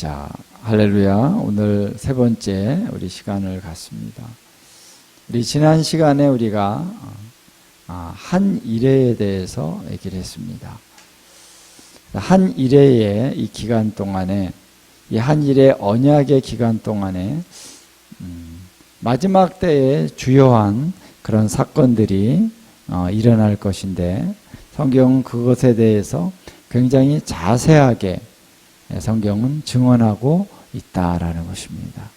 자, 할렐루야. 오늘 세 번째 우리 시간을 갖습니다. 우리 지난 시간에 우리가 한 일회에 대해서 얘기를 했습니다. 한 일회의 이 기간 동안에, 이 한 일회 언약의 기간 동안에 마지막 때에 주요한 그런 사건들이 일어날 것인데, 성경은 그것에 대해서 굉장히 자세하게 성경은 증언하고 있다라는 것입니다.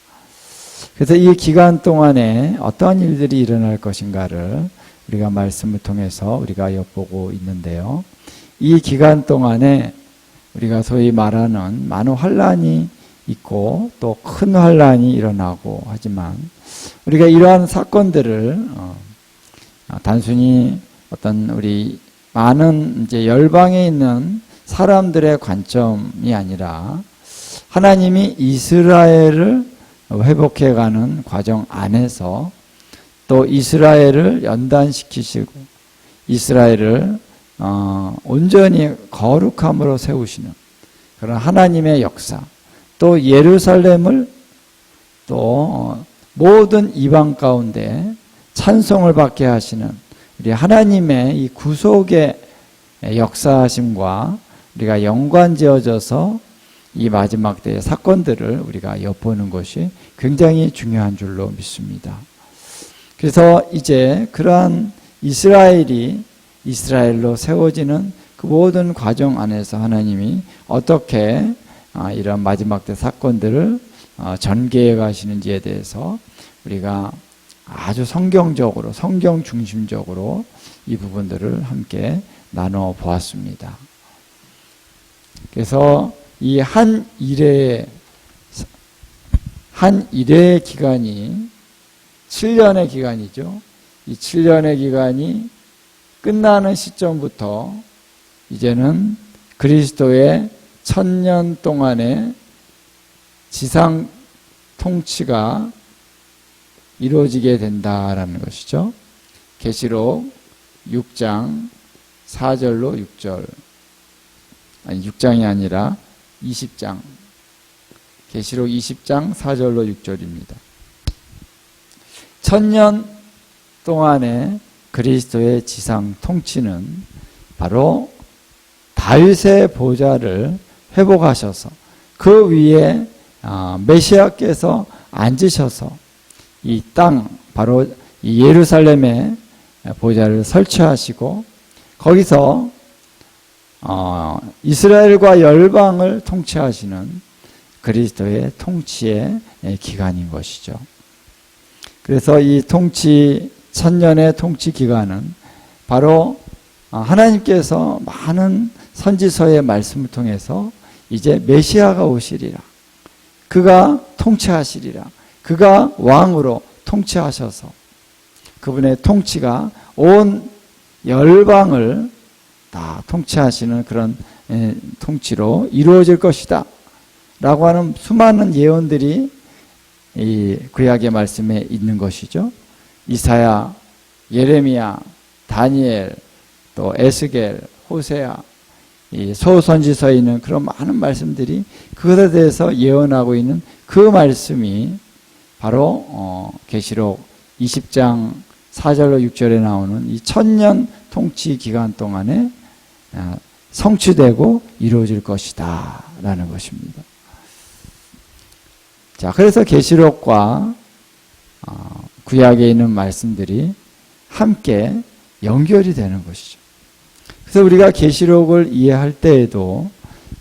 그래서 이 기간 동안에 어떠한 일들이 일어날 것인가를 우리가 말씀을 통해서 우리가 엿보고 있는데요. 이 기간 동안에 우리가 소위 말하는 많은 환란이 있고 또 큰 환란이 일어나고 하지만, 우리가 이러한 사건들을 단순히 어떤 우리 많은 이제 열방에 있는 사람들의 관점이 아니라 하나님이 이스라엘을 회복해가는 과정 안에서 또 이스라엘을 연단시키시고 이스라엘을 온전히 거룩함으로 세우시는 그런 하나님의 역사, 또 예루살렘을 또 모든 이방 가운데 찬송을 받게 하시는 우리 하나님의 이 구속의 역사하심과 우리가 연관지어져서 이 마지막 때의 사건들을 우리가 엿보는 것이 굉장히 중요한 줄로 믿습니다. 그래서 이제 그러한 이스라엘로 세워지는 그 모든 과정 안에서 하나님이 어떻게 이런 마지막 때 사건들을 전개해 가시는지에 대해서 우리가 아주 성경적으로, 성경 중심적으로 이 부분들을 함께 나눠 보았습니다. 그래서 이 한 일회의 기간이 7년의 기간이죠. 이 7년의 기간이 끝나는 시점부터 이제는 그리스도의 1000년 동안의 지상 통치가 이루어지게 된다라는 것이죠. 계시록 6장 4절로 6절, 아니 6장이 아니라 20장, 계시록 20장 4절로 6절입니다. 1000년 동안의 그리스도의 지상 통치는 바로 다윗의 보좌를 회복하셔서 그 위에 메시아께서 앉으셔서 이 땅, 바로 이 예루살렘에 보좌를 설치하시고 거기서 이스라엘과 열방을 통치하시는 그리스도의 통치의 기간인 것이죠. 그래서 이 1000년의 통치 기간은 바로 하나님께서 많은 선지서의 말씀을 통해서 이제 메시아가 오시리라, 그가 통치하시리라, 그가 왕으로 통치하셔서 그분의 통치가 온 열방을 다 통치하시는 그런 통치로 이루어질 것이다 라고 하는 수많은 예언들이 이 구약의 말씀에 있는 것이죠. 이사야, 예레미야, 다니엘, 또 에스겔, 호세아, 이 소선지서에 있는 그런 많은 말씀들이 그것에 대해서 예언하고 있는 그 말씀이 바로 계시록 20장 4절로 6절에 나오는 이 1000년 통치 기간 동안에 성취되고 이루어질 것이다 라는 것입니다. 자, 그래서 계시록과 구약에 있는 말씀들이 함께 연결이 되는 것이죠. 그래서 우리가 계시록을 이해할 때에도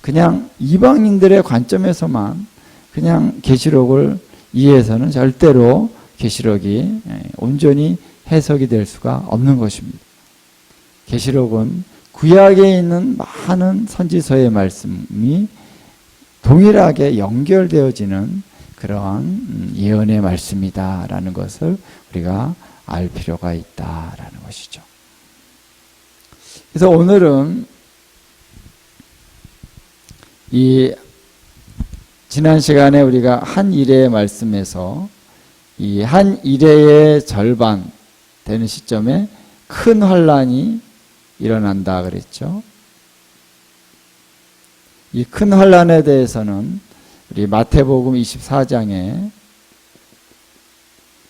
그냥 이방인들의 관점에서만 그냥 계시록을 이해해서는 절대로 계시록이 온전히 해석이 될 수가 없는 것입니다. 계시록은 구약에 있는 많은 선지서의 말씀이 동일하게 연결되어지는 그러한 예언의 말씀이다라는 것을 우리가 알 필요가 있다라는 것이죠. 그래서 오늘은 이 지난 시간에 우리가 한 일회의 말씀에서 이 한 일회의 절반 되는 시점에 큰 환란이 일어난다 그랬죠. 이 큰 환란에 대해서는 우리 마태복음 24장에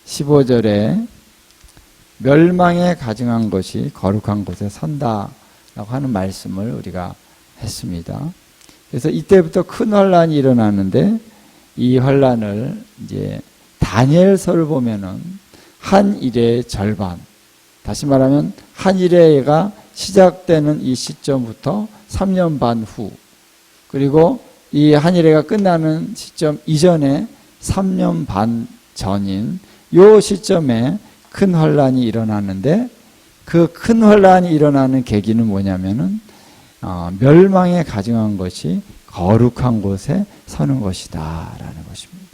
15절에 멸망에 가증한 것이 거룩한 곳에 선다라고 하는 말씀을 우리가 했습니다. 그래서 이때부터 큰 환란이 일어나는데 이 환란을 이제 다니엘서를 보면은 한 일의 절반, 다시 말하면 한 일회가 시작되는 이 시점부터 3년 반 후, 그리고 이 한 일회가 끝나는 시점 이전에 3년 반 전인 요 시점에 큰 환란이 일어나는데, 그 큰 환란이 일어나는 계기는 뭐냐면은 멸망에 가증한 것이 거룩한 곳에 서는 것이다라는 것입니다.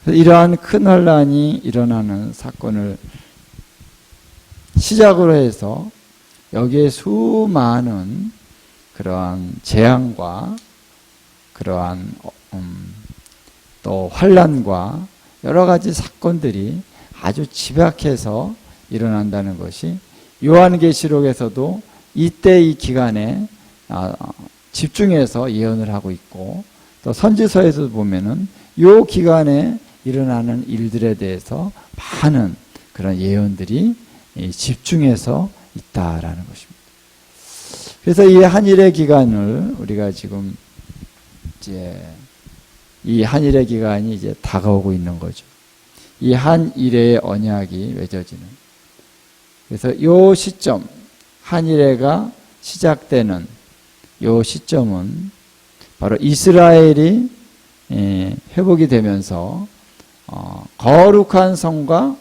이러한 큰 환란이 일어나는 사건을 시작으로 해서 여기에 수많은 그러한 재앙과 그러한 또 환란과 여러 가지 사건들이 아주 집약해서 일어난다는 것이 요한계시록에서도 이때 이 기간에 집중해서 예언을 하고 있고, 또 선지서에서 보면은 요 기간에 일어나는 일들에 대해서 많은 그런 예언들이 집중해서 있다라는 것입니다. 그래서 이 한일의 기간을 우리가 지금 이제 이 한일의 기간이 이제 다가오고 있는 거죠. 이 한일의 언약이 맺어지는. 그래서 요 시점, 한일회가 시작되는 요 시점은 바로 이스라엘이 회복이 되면서 거룩한 성과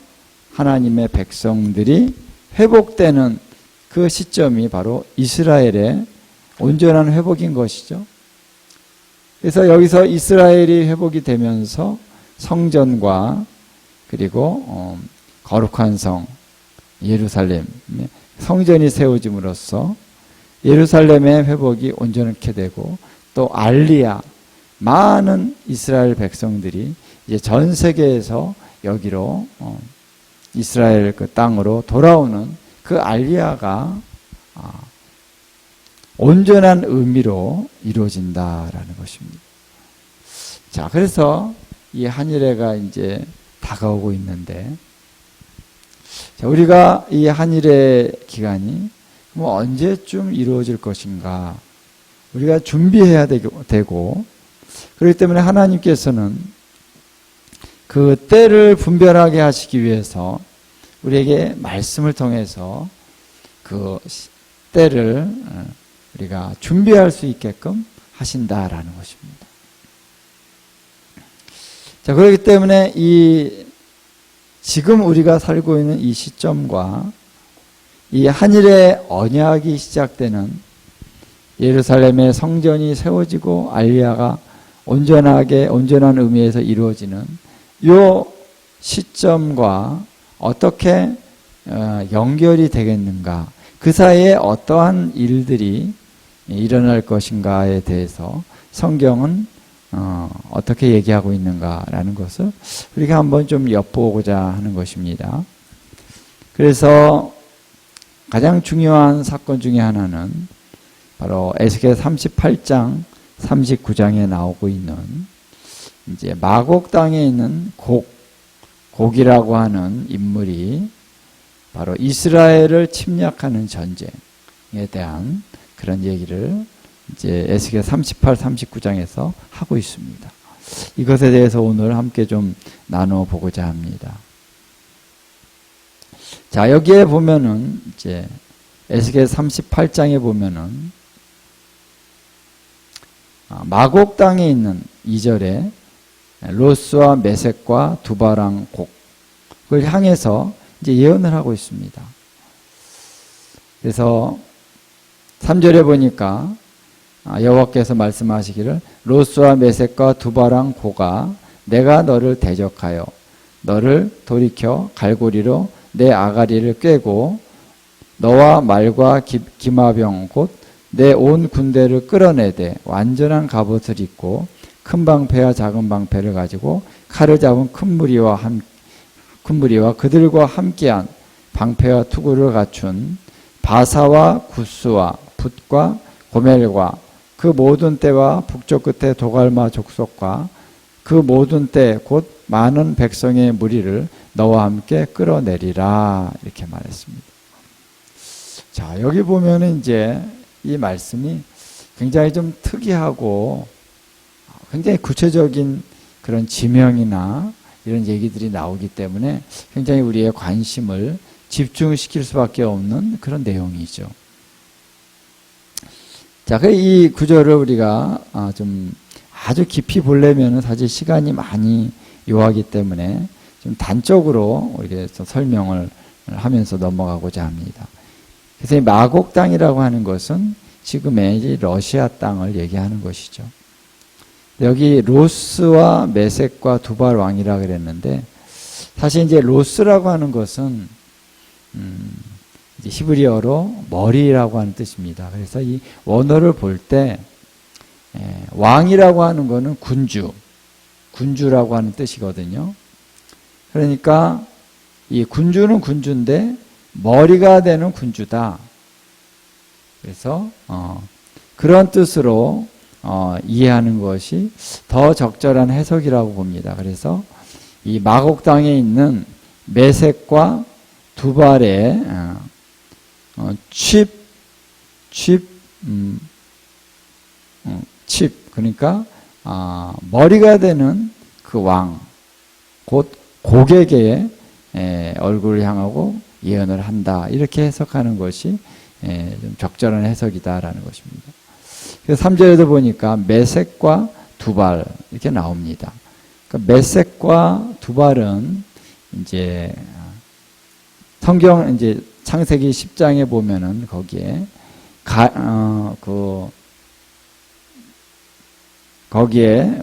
하나님의 백성들이 회복되는 그 시점이 바로 이스라엘의 온전한 회복인 것이죠. 그래서 여기서 이스라엘이 회복이 되면서 성전과 그리고 거룩한 성 예루살렘, 성전이 세워짐으로써 예루살렘의 회복이 온전하게 되고, 또 알리야, 많은 이스라엘 백성들이 이제 전 세계에서 여기로 이스라엘 그 땅으로 돌아오는 그 알리야가 온전한 의미로 이루어진다라는 것입니다. 자, 그래서 이 한일회가 이제 다가오고 있는데, 자, 우리가 이 한일회 기간이 뭐 언제쯤 이루어질 것인가, 우리가 준비해야 되고, 그렇기 때문에 하나님께서는 그 때를 분별하게 하시기 위해서 우리에게 말씀을 통해서 그 때를 우리가 준비할 수 있게끔 하신다라는 것입니다. 자, 그렇기 때문에 지금 우리가 살고 있는 이 시점과 이 한일의 언약이 시작되는, 예루살렘의 성전이 세워지고 알리야가 온전한 의미에서 이루어지는 요 시점과 어떻게 연결이 되겠는가, 그 사이에 어떠한 일들이 일어날 것인가에 대해서 성경은 어떻게 얘기하고 있는가라는 것을 우리가 한번 좀 엿보고자 하는 것입니다. 그래서 가장 중요한 사건 중에 하나는 바로 에스겔 38장 39장에 나오고 있는 이제 마곡 땅에 있는 곡이라고 하는 인물이 바로 이스라엘을 침략하는 전쟁에 대한 그런 얘기를 이제 에스겔 38, 39장에서 하고 있습니다. 이것에 대해서 오늘 함께 좀 나눠보고자 합니다. 자, 여기에 보면은 이제 에스겔 38장에 보면은 마곡 땅에 있는 2절에 로스와 메섹과 두바랑 곡을 향해서 이제 예언을 하고 있습니다. 그래서 3절에 보니까 여호와께서 말씀하시기를 로스와 메섹과 두바랑 고가 내가 너를 대적하여 너를 돌이켜 갈고리로 내 아가리를 꿰고 너와 말과 기마병 곧 내 온 군대를 끌어내되 완전한 갑옷을 입고 큰 방패와 작은 방패를 가지고 칼을 잡은 큰 무리와 그들과 함께한 방패와 투구를 갖춘 바사와 구스와 붓과 고멜과 그 모든 때와 북쪽 끝에 도갈마 족속과 그 모든 때 곧 많은 백성의 무리를 너와 함께 끌어내리라 이렇게 말했습니다. 자, 여기 보면은 이제 이 말씀이 굉장히 좀 특이하고 굉장히 구체적인 그런 지명이나 이런 얘기들이 나오기 때문에 굉장히 우리의 관심을 집중시킬 수밖에 없는 그런 내용이죠. 자, 이 구절을 우리가 좀 아주 깊이 보려면 사실 시간이 많이 요하기 때문에 좀 단적으로 이렇게 설명을 하면서 넘어가고자 합니다. 그래서 이 마곡 땅이라고 하는 것은 지금의 이제 러시아 땅을 얘기하는 것이죠. 여기 로스와 메섹과 두발 왕이라 그랬는데 사실 이제 로스라고 하는 것은 이제 히브리어로 머리라고 하는 뜻입니다. 그래서 이 원어를 볼 때 왕이라고 하는 것은 군주라고 하는 뜻이거든요. 그러니까 이 군주는 군주인데 머리가 되는 군주다. 그래서 그런 뜻으로 이해하는 것이 더 적절한 해석이라고 봅니다. 그래서 이 마곡 땅에 있는 메섹과 두발의 그러니까 머리가 되는 그 왕, 곧 고객의 얼굴을 향하고 예언을 한다. 이렇게 해석하는 것이 좀 적절한 해석이다라는 것입니다. 그래서 3절에도 보니까 메섹과 두발 이렇게 나옵니다. 그러니까 메섹과 두발은 이제 성경 이제 창세기 10장에 보면은 거기에 거기에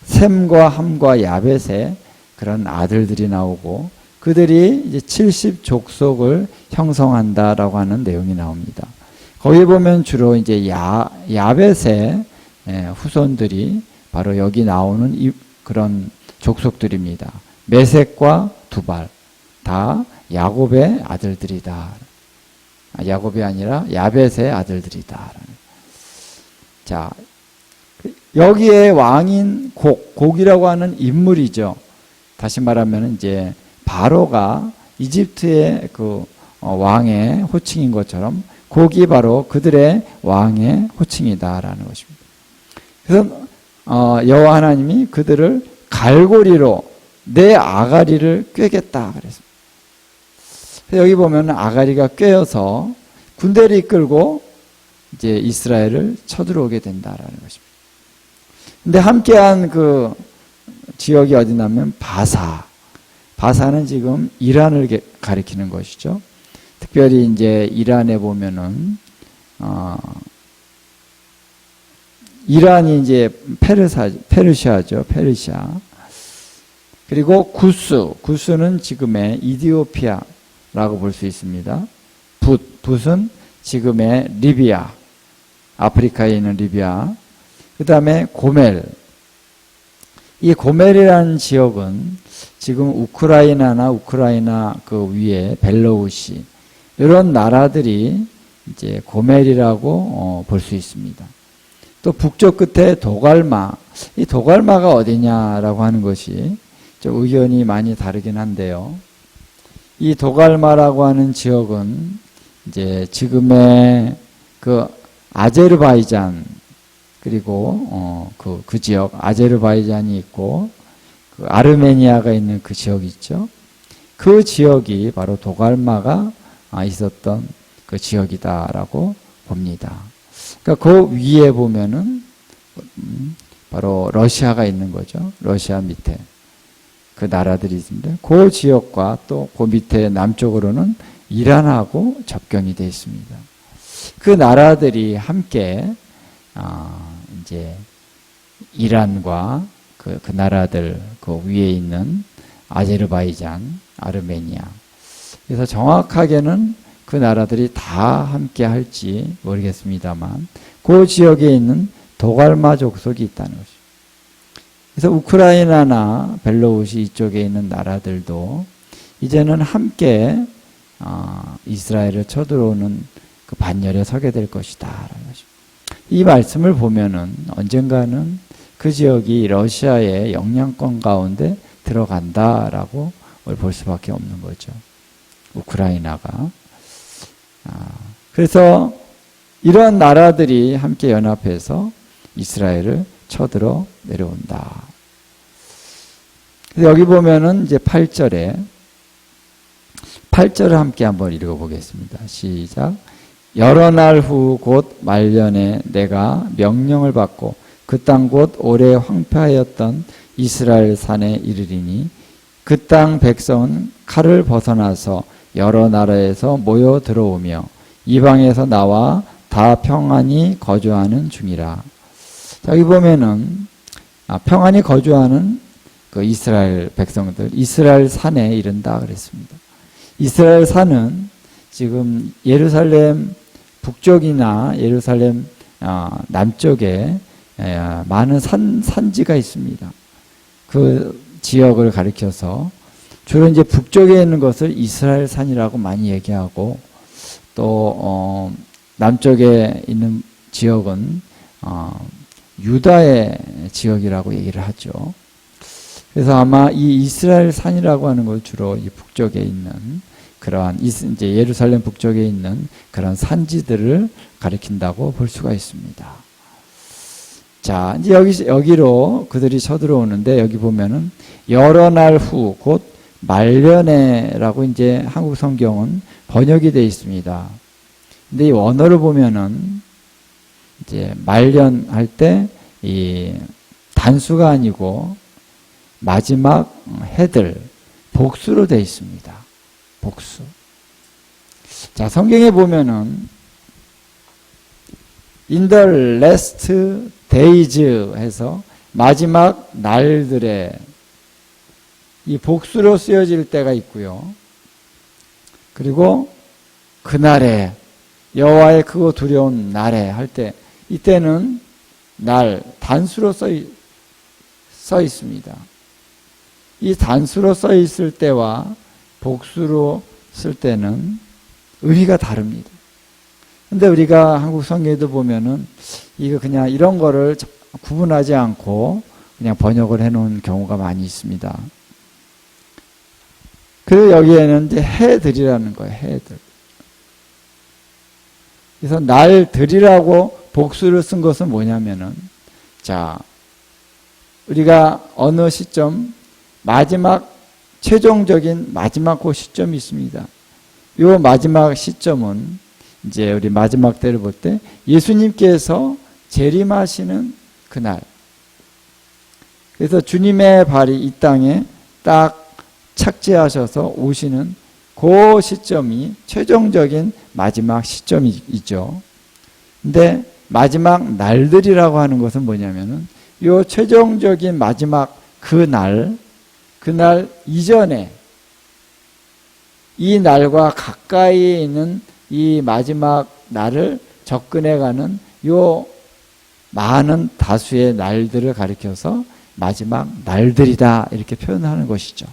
셈과 함과 야벳의 그런 아들들이 나오고 그들이 이제 70족속을 형성한다라고 하는 내용이 나옵니다. 거기 보면 주로 이제 야벳의 후손들이 바로 여기 나오는 그런 족속들입니다. 메섹과 두발 다 야곱의 아들들이다. 야곱이 아니라 야벳의 아들들이다. 자, 여기에 왕인 곡이라고 하는 인물이죠. 다시 말하면 이제 바로가 이집트의 그 왕의 호칭인 것처럼 곡이 바로 그들의 왕의 호칭이다라는 것입니다. 그래서 여호와 하나님이 그들을 갈고리로 내 아가리를 꿰겠다 그랬습니다. 여기 보면 아가리가 꿰어서 군대를 이끌고 이제 이스라엘을 쳐들어오게 된다라는 것입니다. 근데 함께한 그 지역이 어디냐면 바사는 지금 이란을 가리키는 것이죠. 특별히 이제 이란에 보면은 이란이 이제 페르시아죠. 페르시아. 그리고 구스는 지금의 이디오피아라고 볼 수 있습니다. 붓은 지금의 리비아, 아프리카에 있는 리비아. 그 다음에 고멜. 이 고멜이라는 지역은 지금 우크라이나 그 위에 벨로우시 이런 나라들이 이제 고멜이라고 볼 수 있습니다. 또 북쪽 끝에 도갈마. 이 도갈마가 어디냐라고 하는 것이 좀 의견이 많이 다르긴 한데요. 이 도갈마라고 하는 지역은 이제 지금의 그 아제르바이잔 그리고 그 지역 아제르바이잔이 있고 그 아르메니아가 있는 그 지역이 있죠. 그 지역이 바로 도갈마가 있었던 그 지역이다라고 봅니다. 그러니까 그 위에 보면은 바로 러시아가 있는 거죠. 러시아 밑에 그 나라들이 있습니다. 그 지역과 또 그 밑에 남쪽으로는 이란하고 접경이 되어 있습니다. 그 나라들이 함께 이제 이란과 그 나라들 그 위에 있는 아제르바이잔, 아르메니아. 그래서 정확하게는 그 나라들이 다 함께 할지 모르겠습니다만 그 지역에 있는 도갈마 족속이 있다는 것이죠. 그래서 우크라이나나 벨로우시 이쪽에 있는 나라들도 이제는 함께 이스라엘을 쳐들어오는 그 반열에 서게 될 것이다. 라는 것입니다. 이 말씀을 보면은 언젠가는 그 지역이 러시아의 영향권 가운데 들어간다라고 볼 수밖에 없는 거죠. 우크라이나가. 그래서 이런 나라들이 함께 연합해서 이스라엘을 쳐들어 내려온다. 그래서 여기 보면은 이제 8절을 함께 한번 읽어보겠습니다. 시작. 여러 날 후 곧 말년에 내가 명령을 받고 그 땅 곧 오래 황폐하였던 이스라엘 산에 이르리니 그 땅 백성은 칼을 벗어나서 여러 나라에서 모여 들어오며 이방에서 나와 다 평안히 거주하는 중이라. 자, 여기 보면은 평안히 거주하는 그 이스라엘 백성들, 이스라엘 산에 이른다 그랬습니다. 이스라엘 산은 지금 예루살렘 북쪽이나 예루살렘 남쪽에 많은 산지가 있습니다. 그 지역을 가리켜서 주로 이제 북쪽에 있는 것을 이스라엘 산이라고 많이 얘기하고 또 남쪽에 있는 지역은 유다의 지역이라고 얘기를 하죠. 그래서 아마 이 이스라엘 산이라고 하는 걸 주로 이 북쪽에 있는 그러한 이제 예루살렘 북쪽에 있는 그런 산지들을 가리킨다고 볼 수가 있습니다. 자, 이제 여기로 그들이 쳐들어오는데 여기 보면은 여러 날 후 곧 말년에라고 이제 한국 성경은 번역이 되어 있습니다. 근데 이 원어를 보면은 이제 말년할 때 이 단수가 아니고 마지막 해들 복수로 되어 있습니다. 복수. 자, 성경에 보면은 in the last days 해서 마지막 날들에 이 복수로 쓰여질 때가 있고요. 그리고 그날에 여호와의 크고 두려운 날에 할 때 이때는 날 단수로 써 있습니다. 이 단수로 써 있을 때와 복수로 쓸 때는 의미가 다릅니다. 근데 우리가 한국 성경에도 보면은 이거 그냥 이런 거를 구분하지 않고 그냥 번역을 해 놓은 경우가 많이 있습니다. 그리고 여기에는 이제 해들이라는 거예요. 해들. 그래서 날들이라고 복수를 쓴 것은 뭐냐면은 자, 우리가 어느 시점 마지막 최종적인 마지막 그 시점이 있습니다. 이 마지막 시점은 이제 우리 마지막 때를 볼 때 예수님께서 재림하시는 그날. 그래서 주님의 발이 이 땅에 딱 착지하셔서 오시는 그 시점이 최종적인 마지막 시점이죠. 근데 마지막 날들이라고 하는 것은 뭐냐면은 이 최종적인 마지막 그날 이전에 이 날과 가까이 있는 이 마지막 날을 접근해가는 요 많은 다수의 날들을 가리켜서 마지막 날들이다 이렇게 표현하는 것이죠.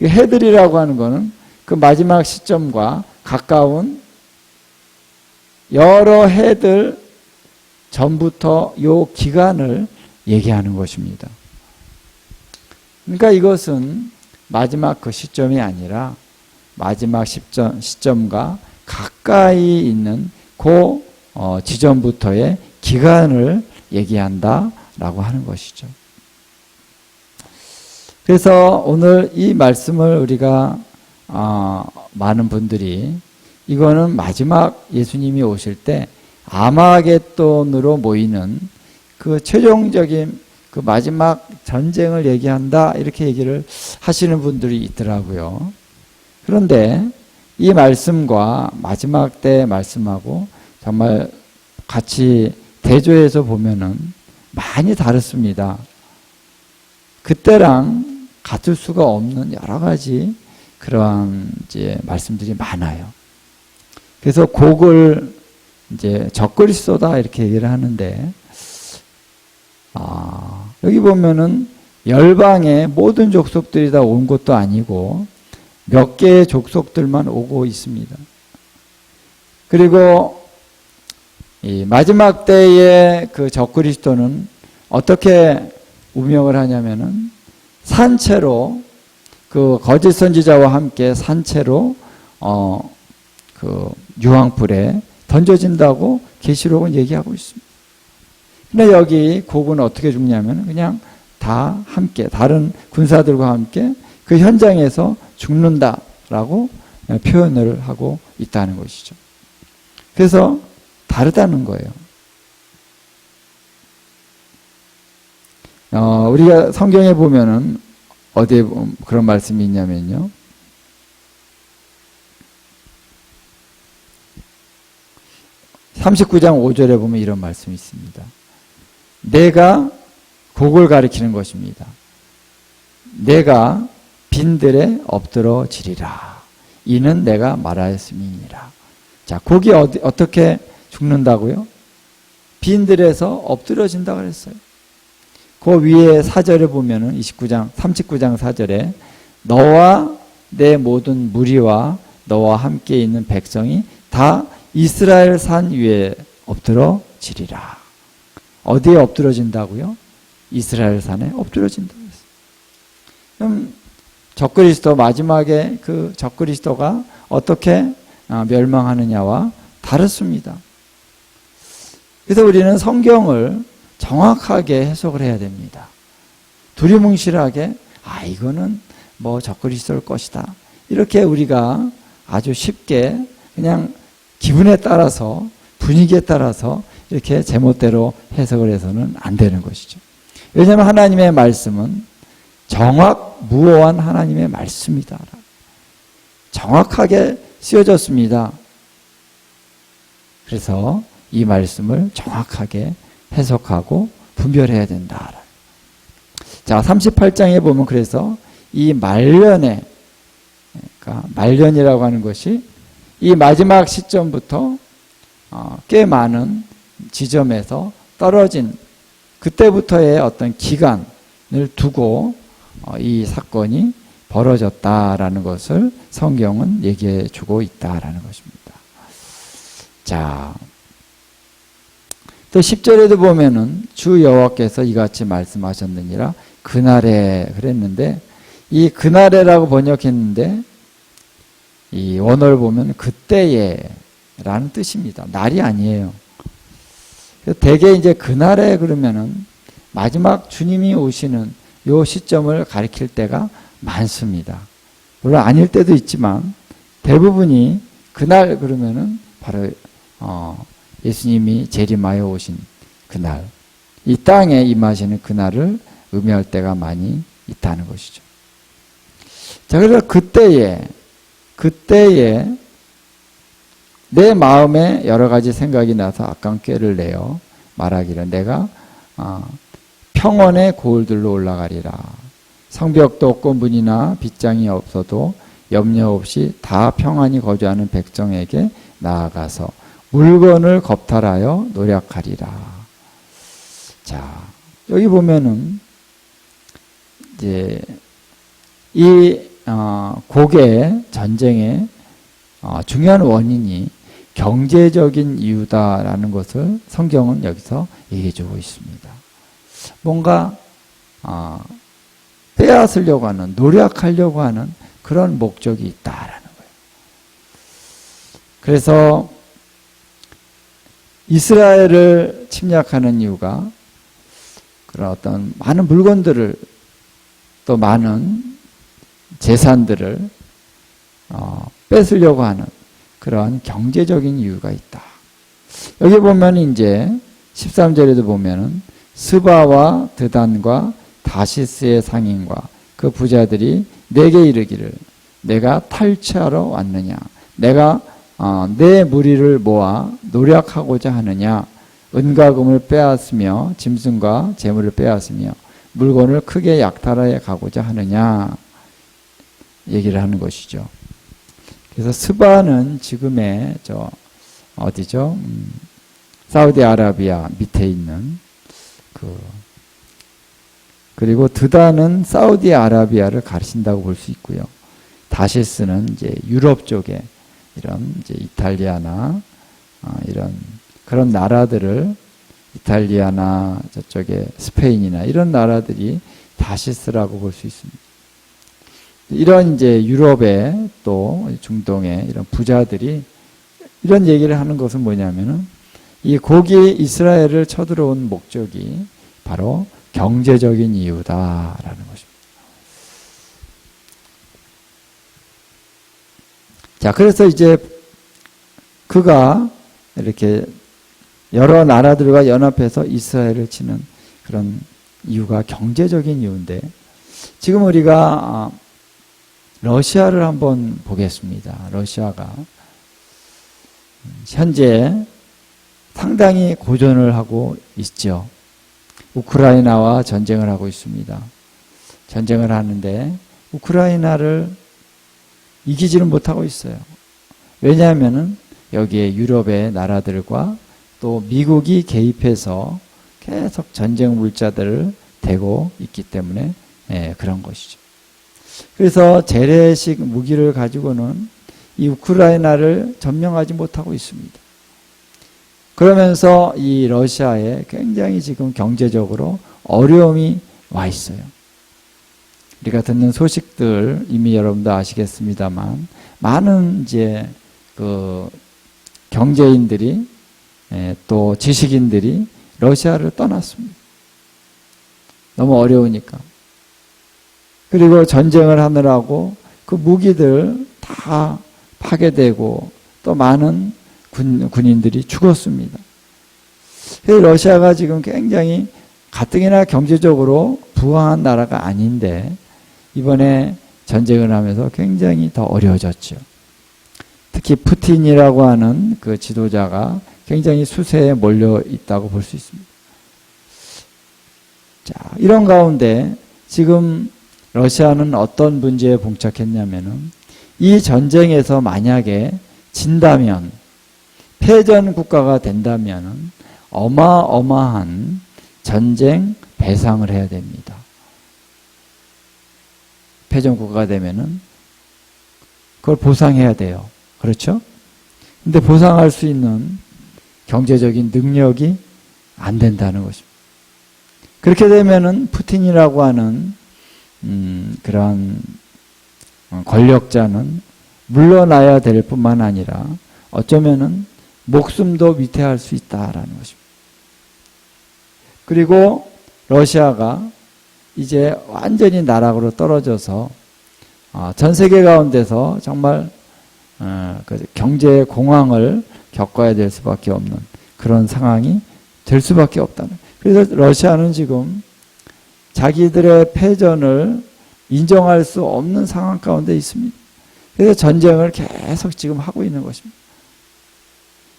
해들이라고 하는 것은 그 마지막 시점과 가까운 여러 해들 전부터 요 기간을 얘기하는 것입니다. 그러니까 이것은 마지막 그 시점이 아니라 마지막 시점과 가까이 있는 그 지점부터의 기간을 얘기한다라고 하는 것이죠. 그래서 오늘 이 말씀을 우리가 많은 분들이 이거는 마지막 예수님이 오실 때 아마겟돈으로 모이는 그 최종적인 그 마지막 전쟁을 얘기한다 이렇게 얘기를 하시는 분들이 있더라고요. 그런데 이 말씀과 마지막 때 말씀하고 정말 같이 대조해서 보면은 많이 다릅니다. 그때랑 같을 수가 없는 여러 가지 그러한 이제 말씀들이 많아요. 그래서 곡을 이제 적그리스도다 이렇게 얘기를 하는데, 여기 보면은 열방의 모든 족속들이 다 온 것도 아니고 몇 개의 족속들만 오고 있습니다. 그리고 이 마지막 때의 그 적그리스도는 어떻게 운명을 하냐면은 산채로 그 거짓 선지자와 함께 산채로 그 유황불에 던져진다고 계시록은 얘기하고 있습니다. 근데 여기 곡은 어떻게 죽냐면 그냥 다 함께 다른 군사들과 함께 그 현장에서 죽는다라고 표현을 하고 있다는 것이죠. 그래서 다르다는 거예요. 우리가 성경에 보면은 어디에 그런 말씀이 있냐면요. (39장 5절에) 보면 이런 말씀이 있습니다. 내가 곡을 가리키는 것입니다. 내가 빈들에 엎드러지리라. 이는 내가 말하였음이니라. 자, 곡이 어떻게 죽는다고요? 빈들에서 엎드러진다 그랬어요. 그 위에 4절에 보면은 39장 4절에 너와 내 모든 무리와 너와 함께 있는 백성이 다 이스라엘 산 위에 엎드러지리라. 어디에 엎드러진다고요? 이스라엘 산에 엎드러진다 그랬어요. 그럼 적그리스도 마지막에 그 적그리스도가 어떻게 멸망하느냐와 다릅니다. 그래서 우리는 성경을 정확하게 해석을 해야 됩니다. 두리뭉실하게 이거는 뭐 적그리스도일 것이다. 이렇게 우리가 아주 쉽게 그냥 기분에 따라서 분위기에 따라서 이렇게 제멋대로 해석을 해서는 안 되는 것이죠. 왜냐하면 하나님의 말씀은 정확무오한 하나님의 말씀이다. 정확하게 쓰여졌습니다. 그래서 이 말씀을 정확하게 해석하고 분별해야 된다. 자, 38장에 보면 그래서 이 말년에, 그러니까 말년이라고 하는 것이 이 마지막 시점부터 꽤 많은 지점에서 떨어진 그때부터의 어떤 기간을 두고 이 사건이 벌어졌다라는 것을 성경은 얘기해 주고 있다라는 것입니다. 자, 또 10절에도 보면은 주 여호와께서 이같이 말씀하셨느니라 그날에 그랬는데 이 그날에라고 번역했는데 이 원어를 보면 그때에 라는 뜻입니다. 날이 아니에요. 대개 이제 그날에 그러면은 마지막 주님이 오시는 요 시점을 가리킬 때가 많습니다. 물론 아닐 때도 있지만 대부분이 그날 그러면은 바로 예수님이 재림하여 오신 그날, 이 땅에 임하시는 그날을 의미할 때가 많이 있다는 것이죠. 자, 그래서 그때에 내 마음에 여러 가지 생각이 나서 악한 꾀를 내어 말하기를 내가 평원의 고을들로 올라가리라. 성벽도 없고 문이나 빗장이 없어도 염려 없이 다 평안히 거주하는 백성에게 나아가서 물건을 겁탈하여 노력하리라. 자, 여기 보면은 이제 이 고개 전쟁의 중요한 원인이 경제적인 이유다라는 것을 성경은 여기서 얘기해주고 있습니다. 뭔가 빼앗으려고 하는, 노력하려고 하는 그런 목적이 있다라는 거예요. 그래서 이스라엘을 침략하는 이유가 그런 어떤 많은 물건들을 또 많은 재산들을 뺏으려고 하는 그런 경제적인 이유가 있다. 여기 보면 이제 13절에도 보면은 스바와 드단과 다시스의 상인과 그 부자들이 내게 이르기를 내가 탈취하러 왔느냐, 내가 내 무리를 모아 노력하고자 하느냐, 은과 금을 빼앗으며 짐승과 재물을 빼앗으며 물건을 크게 약탈하여 가고자 하느냐 얘기를 하는 것이죠. 그래서 스바는 지금의 어디죠? 사우디아라비아 밑에 있는 그리고 드단은 사우디아라비아를 가리킨다고 볼 수 있고요. 다시스는 이제 유럽 쪽에 이런 이제 이탈리아나 이런 그런 나라들을 이탈리아나 저쪽에 스페인이나 이런 나라들이 다시스라고 볼 수 있습니다. 이런 이제 유럽에 또 중동에 이런 부자들이 이런 얘기를 하는 것은 뭐냐면은 이 고기 이스라엘을 쳐들어온 목적이 바로 경제적인 이유다라는 것입니다. 자, 그래서 이제 그가 이렇게 여러 나라들과 연합해서 이스라엘을 치는 그런 이유가 경제적인 이유인데, 지금 우리가 러시아를 한번 보겠습니다. 러시아가 현재 상당히 고전을 하고 있죠. 우크라이나와 전쟁을 하고 있습니다. 전쟁을 하는데 우크라이나를 이기지는 못하고 있어요. 왜냐하면은 여기에 유럽의 나라들과 또 미국이 개입해서 계속 전쟁 물자들을 대고 있기 때문에 그런 것이죠. 그래서 재래식 무기를 가지고는 이 우크라이나를 점령하지 못하고 있습니다. 그러면서 이 러시아에 굉장히 지금 경제적으로 어려움이 와 있어요. 우리가 듣는 소식들 이미 여러분도 아시겠습니다만, 많은 이제 그 경제인들이 또 지식인들이 러시아를 떠났습니다. 너무 어려우니까. 그리고 전쟁을 하느라고 그 무기들 다 파괴되고 또 많은 군인들이 죽었습니다. 러시아가 지금 굉장히 가뜩이나 경제적으로 부강한 나라가 아닌데 이번에 전쟁을 하면서 굉장히 더 어려워졌죠. 특히 푸틴이라고 하는 그 지도자가 굉장히 수세에 몰려 있다고 볼 수 있습니다. 자, 이런 가운데 지금 러시아는 어떤 문제에 봉착했냐면은 이 전쟁에서 만약에 진다면, 패전 국가가 된다면 어마어마한 전쟁 배상을 해야 됩니다. 패전 국가가 되면은 그걸 보상해야 돼요. 그렇죠? 근데 보상할 수 있는 경제적인 능력이 안 된다는 것입니다. 그렇게 되면은 푸틴이라고 하는 그런 권력자는 물러나야 될 뿐만 아니라 어쩌면은 목숨도 위태할 수 있다라는 것입니다. 그리고 러시아가 이제 완전히 나락으로 떨어져서 전 세계 가운데서 정말 그 경제 공황을 겪어야 될 수밖에 없는 그런 상황이 될 수밖에 없다는. 그래서 러시아는 지금 자기들의 패전을 인정할 수 없는 상황 가운데 있습니다. 그래서 전쟁을 계속 지금 하고 있는 것입니다.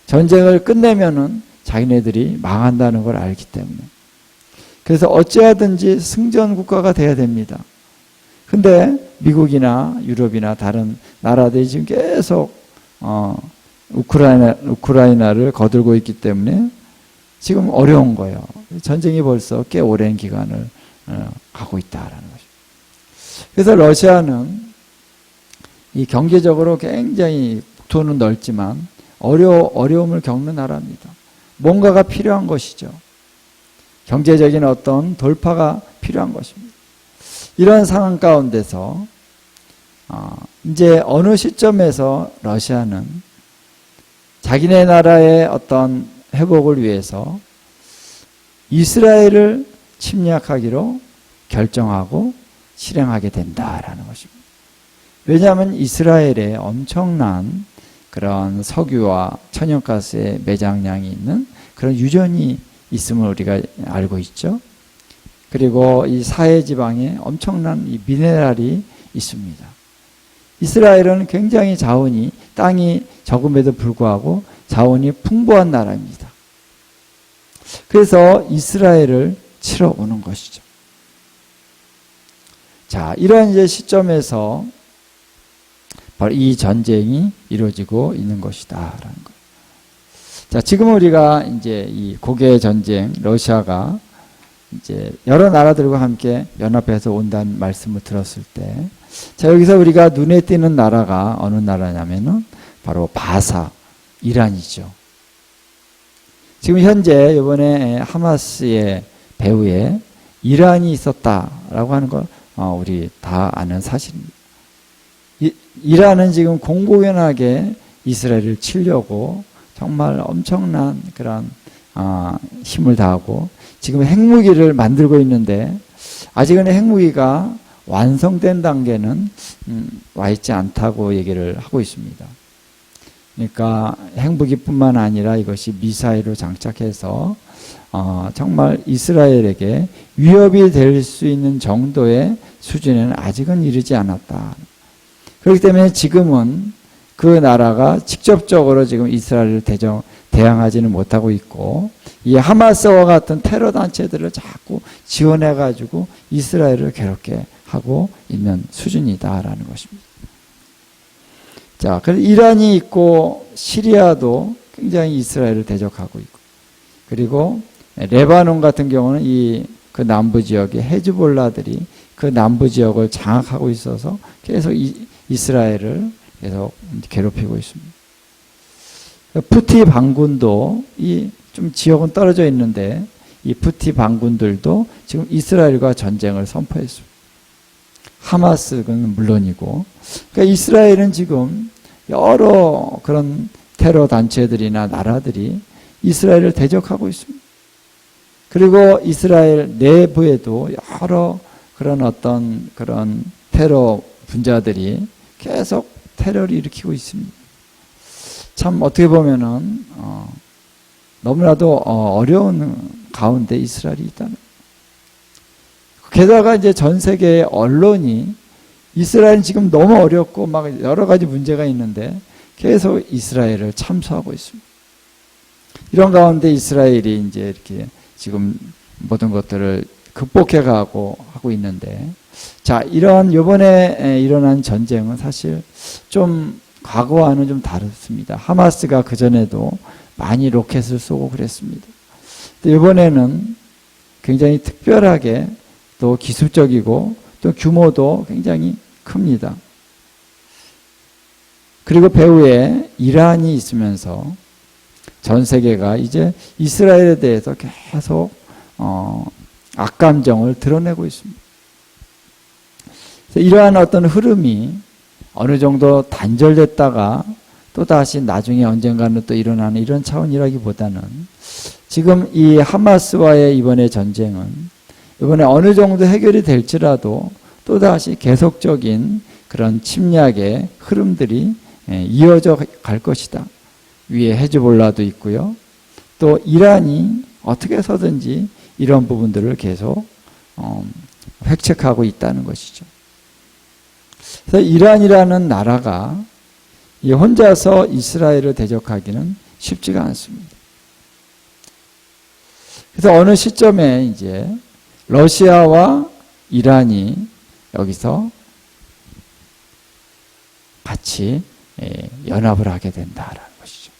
전쟁을 끝내면은 자기네들이 망한다는 걸 알기 때문에. 그래서 어찌하든지 승전 국가가 돼야 됩니다. 근데 미국이나 유럽이나 다른 나라들이 지금 계속 우크라이나를 거들고 있기 때문에 지금 어려운 거예요. 전쟁이 벌써 꽤 오랜 기간을 가고 있다라는 것입니다. 그래서 러시아는 이 경제적으로 굉장히 국토는 넓지만 어려움을 겪는 나라입니다. 뭔가가 필요한 것이죠. 경제적인 어떤 돌파가 필요한 것입니다. 이런 상황 가운데서 이제 어느 시점에서 러시아는 자기네 나라의 어떤 회복을 위해서 이스라엘을 침략하기로 결정하고 실행하게 된다라는 것입니다. 왜냐하면 이스라엘에 엄청난 그런 석유와 천연가스의 매장량이 있는 그런 유전이 있음을 우리가 알고 있죠. 그리고 이 사해 지방에 엄청난 이 미네랄이 있습니다. 이스라엘은 굉장히 자원이, 땅이 적음에도 불구하고 자원이 풍부한 나라입니다. 그래서 이스라엘을 치러 오는 것이죠. 자, 이런 이제 시점에서 바로 이 전쟁이 이루어지고 있는 것이다라는 거예요. 자, 지금 우리가 이제 이 고개 전쟁, 러시아가 이제 여러 나라들과 함께 연합해서 온다는 말씀을 들었을 때, 자, 여기서 우리가 눈에 띄는 나라가 어느 나라냐면은 바로 바사, 이란이죠. 지금 현재 이번에 하마스의 배후에 이란이 있었다라고 하는 걸 우리 다 아는 사실입니다. 이란은 지금 공공연하게 이스라엘을 치려고 정말 엄청난 그런 힘을 다하고 지금 핵무기를 만들고 있는데 아직은 핵무기가 완성된 단계는 와 있지 않다고 얘기를 하고 있습니다. 그러니까 핵무기뿐만 아니라 이것이 미사일로 장착해서 정말 이스라엘에게 위협이 될 수 있는 정도의 수준에는 아직은 이르지 않았다. 그렇기 때문에 지금은 그 나라가 직접적으로 지금 이스라엘을 대항하지는 못하고 있고 이 하마스와 같은 테러 단체들을 자꾸 지원해가지고 이스라엘을 괴롭게 하고 있는 수준이다라는 것입니다. 자, 그래서 이란이 있고 시리아도 굉장히 이스라엘을 대적하고 있고 그리고 레바논 같은 경우는 그 남부 지역에 헤즈볼라들이 그 남부 지역을 장악하고 있어서 계속 이스라엘을 계속 괴롭히고 있습니다. 푸티 반군도 좀 지역은 떨어져 있는데 이 푸티 반군들도 지금 이스라엘과 전쟁을 선포했습니다. 하마스는 물론이고, 그러니까 이스라엘은 지금 여러 그런 테러 단체들이나 나라들이 이스라엘을 대적하고 있습니다. 그리고 이스라엘 내부에도 여러 그런 테러 분자들이 계속 테러를 일으키고 있습니다. 참 어떻게 보면은 너무나도 어려운 가운데 이스라엘이 있다는. 게다가 이제 전 세계의 언론이 이스라엘은 지금 너무 어렵고 막 여러 가지 문제가 있는데 계속 이스라엘을 참수하고 있습니다. 이런 가운데 이스라엘이 이제 이렇게 지금 모든 것들을 극복해 가고 하고 있는데, 자, 이번에 일어난 전쟁은 사실 좀 과거와는 좀 다릅니다. 하마스가 그전에도 많이 로켓을 쏘고 그랬습니다. 근데 이번에는 굉장히 특별하게 또 기술적이고 또 규모도 굉장히 큽니다. 그리고 배후에 이란이 있으면서 전 세계가 이제 이스라엘에 대해서 계속 악감정을 드러내고 있습니다. 그래서 이러한 어떤 흐름이 어느 정도 단절됐다가 또 다시 나중에 언젠가는 또 일어나는 이런 차원이라기보다는 지금 이 하마스와의 이번의 전쟁은 이번에 어느 정도 해결이 될지라도 또 다시 계속적인 그런 침략의 흐름들이 이어져 갈 것이다. 위에 헤즈볼라도 있고요. 또 이란이 어떻게 해서든지 이런 부분들을 계속 획책하고 있다는 것이죠. 그래서 이란이라는 나라가 혼자서 이스라엘을 대적하기는 쉽지가 않습니다. 그래서 어느 시점에 이제 러시아와 이란이 여기서 같이 연합을 하게 된다라는 것이죠.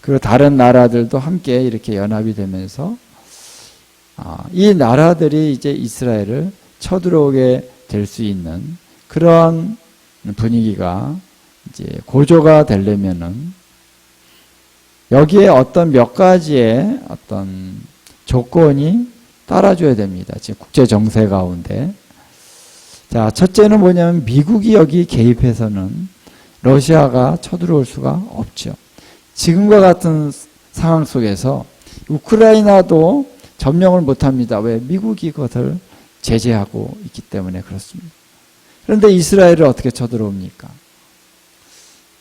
그리고 다른 나라들도 함께 이렇게 연합이 되면서 이 나라들이 이제 이스라엘을 쳐들어오게 될 수 있는 그런 분위기가 이제 고조가 되려면은 여기에 어떤 몇 가지의 어떤 조건이 따라줘야 됩니다. 지금 국제 정세 가운데. 자, 첫째는 뭐냐면 미국이 여기 개입해서는 러시아가 쳐들어올 수가 없죠. 지금과 같은 상황 속에서 우크라이나도 점령을 못합니다. 왜? 미국이 그것을 제재하고 있기 때문에 그렇습니다. 그런데 이스라엘을 어떻게 쳐들어옵니까?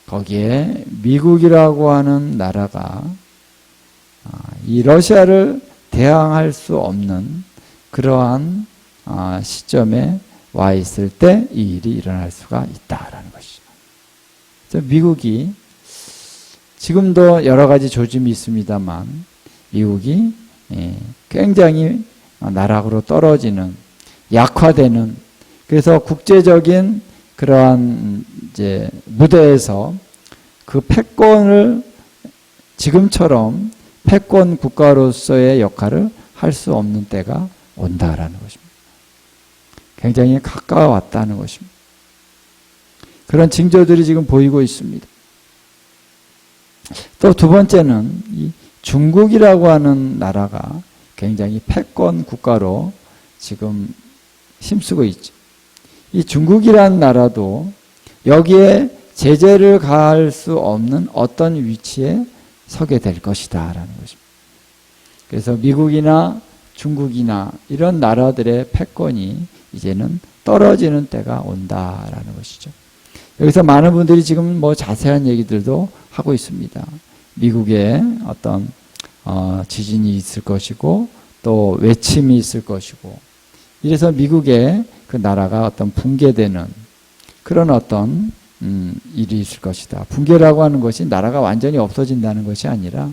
거기에 미국이라고 하는 나라가 이 러시아를 대항할 수 없는 그러한 시점에 와 있을 때 이 일이 일어날 수가 있다라는 것이죠. 그래서 미국이 지금도 여러 가지 조짐이 있습니다만 미국이 굉장히 나락으로 떨어지는, 약화되는, 그래서 국제적인 그러한 이제 무대에서 그 패권을 지금처럼 패권 국가로서의 역할을 할 수 없는 때가 온다라는 것입니다. 굉장히 가까워왔다는 것입니다. 그런 징조들이 지금 보이고 있습니다. 또 두 번째는 이 중국이라고 하는 나라가 굉장히 패권 국가로 지금 힘쓰고 있죠. 이 중국이라는 나라도 여기에 제재를 가할 수 없는 어떤 위치에 서게 될 것이다 라는 것입니다. 그래서 미국이나 중국이나 이런 나라들의 패권이 이제는 떨어지는 때가 온다라는 것이죠. 여기서 많은 분들이 지금 뭐 자세한 얘기들도 하고 있습니다. 미국에 어떤 지진이 있을 것이고 또 외침이 있을 것이고, 이래서 미국의 그 나라가 어떤 붕괴되는 그런 어떤 일이 있을 것이다. 붕괴라고 하는 것이 나라가 완전히 없어진다는 것이 아니라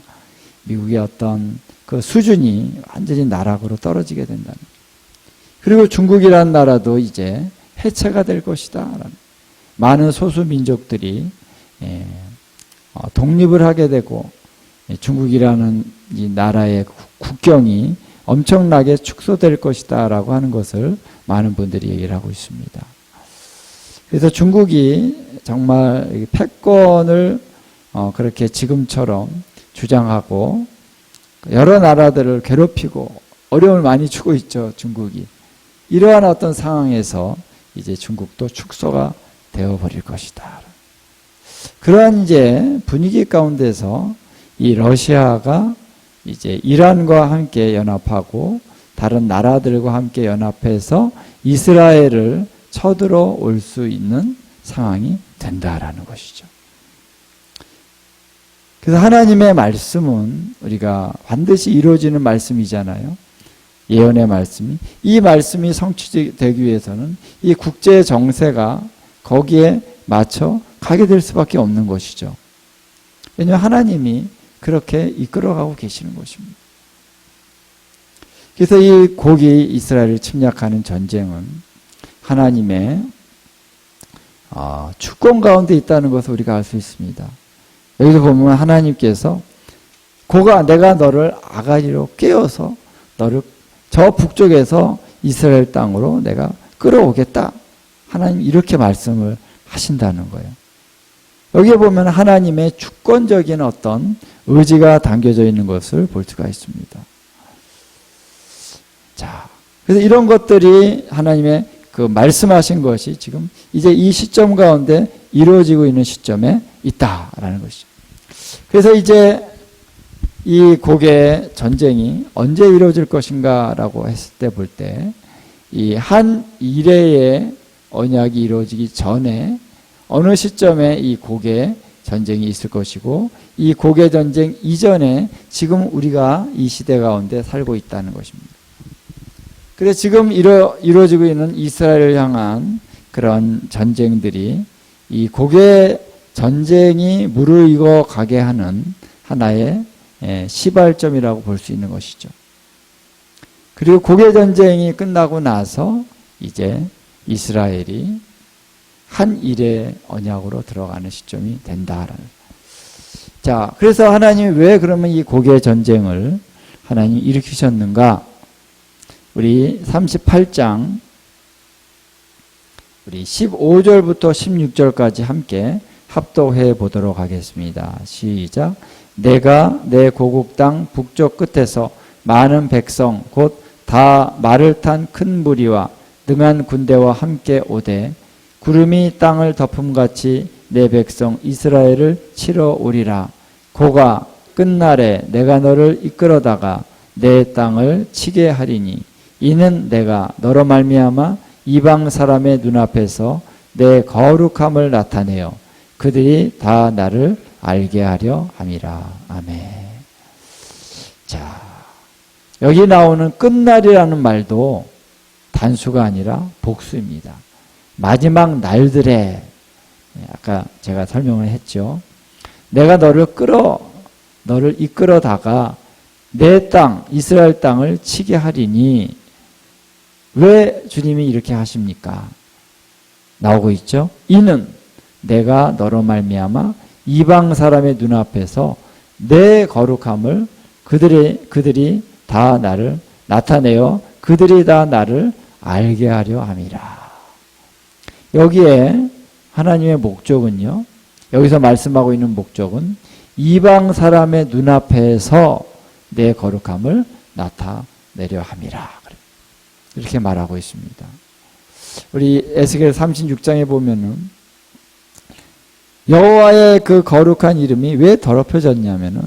미국의 어떤 그 수준이 완전히 나락으로 떨어지게 된다는. 그리고 중국이라는 나라도 이제 해체가 될 것이다. 많은 소수 민족들이 독립을 하게 되고 중국이라는 이 나라의 국경이 엄청나게 축소될 것이다 라고 하는 것을 많은 분들이 얘기를 하고 있습니다. 그래서 중국이 정말 패권을 그렇게 지금처럼 주장하고 여러 나라들을 괴롭히고 어려움을 많이 주고 있죠, 중국이. 이러한 어떤 상황에서 이제 중국도 축소가 되어버릴 것이다. 그러한 이제 분위기 가운데서 이 러시아가 이제 이란과 함께 연합하고 다른 나라들과 함께 연합해서 이스라엘을 쳐들어올 수 있는 상황이 된다라는 것이죠. 그래서 하나님의 말씀은 우리가 반드시 이루어지는 말씀이잖아요. 예언의 말씀이. 이 말씀이 성취되기 위해서는 이 국제 정세가 거기에 맞춰 가게 될 수밖에 없는 것이죠. 왜냐하면 하나님이 그렇게 이끌어가고 계시는 것입니다. 그래서 이 고기 이스라엘을 침략하는 전쟁은 하나님의 주권 가운데 있다는 것을 우리가 알 수 있습니다. 여기서 보면 하나님께서 내가 너를 아가리로 깨어서 너를 저 북쪽에서 이스라엘 땅으로 내가 끌어오겠다. 하나님 이렇게 말씀을 하신다는 거예요. 여기에 보면 하나님의 주권적인 어떤 의지가 담겨져 있는 것을 볼 수가 있습니다. 자, 그래서 이런 것들이 하나님의 그 말씀하신 것이 지금 이제 이 시점 가운데 이루어지고 있는 시점에 있다라는 것이죠. 그래서 이제 이 곡의 전쟁이 언제 이루어질 것인가라고 했을 때 볼 때 이 한 이레의 언약이 이루어지기 전에 어느 시점에 이 곡의 전쟁이 있을 것이고 이 곡의 전쟁 이전에 지금 우리가 이 시대 가운데 살고 있다는 것입니다. 그래서 지금 이루어지고 있는 이스라엘을 향한 그런 전쟁들이 이 곡의 전쟁이 무르익어 가게 하는 하나의 시발점이라고 볼 수 있는 것이죠. 그리고 곡의 전쟁이 끝나고 나서 이제 이스라엘이 한 일의 언약으로 들어가는 시점이 된다라는. 자, 그래서 하나님이 왜 그러면 이 곡의 전쟁을 하나님이 일으키셨는가? 우리 38장 우리 15절부터 16절까지 함께 합독해 보도록 하겠습니다. 시작. 내가 내 고국 땅 북쪽 끝에서 많은 백성 곧 다 말을 탄 큰 무리와 능한 군대와 함께 오되 구름이 땅을 덮음같이 내 백성 이스라엘을 치러 오리라. 고가 끝날에 내가 너를 이끌어다가 내 땅을 치게 하리니 이는 내가 너로 말미암아 이방 사람의 눈앞에서 내 거룩함을 나타내어 그들이 다 나를 알게 하려 함이라. 아멘. 자, 여기 나오는 끝날이라는 말도 단수가 아니라 복수입니다. 마지막 날들에 아까 제가 설명을 했죠. 내가 너를 이끌어다가 내 땅, 이스라엘 땅을 치게 하리니 왜 주님이 이렇게 하십니까? 나오고 있죠. 이는 내가 너로 말미암아 이방 사람의 눈앞에서 내 거룩함을 그들이 다 나를 나타내어 그들이 다 나를 알게 하려 함이라. 여기에 하나님의 목적은요. 여기서 말씀하고 있는 목적은 이방 사람의 눈앞에서 내 거룩함을 나타내려 함이라. 이렇게 말하고 있습니다. 우리 에스겔 36장에 보면은 여호와의 그 거룩한 이름이 왜 더럽혀졌냐면은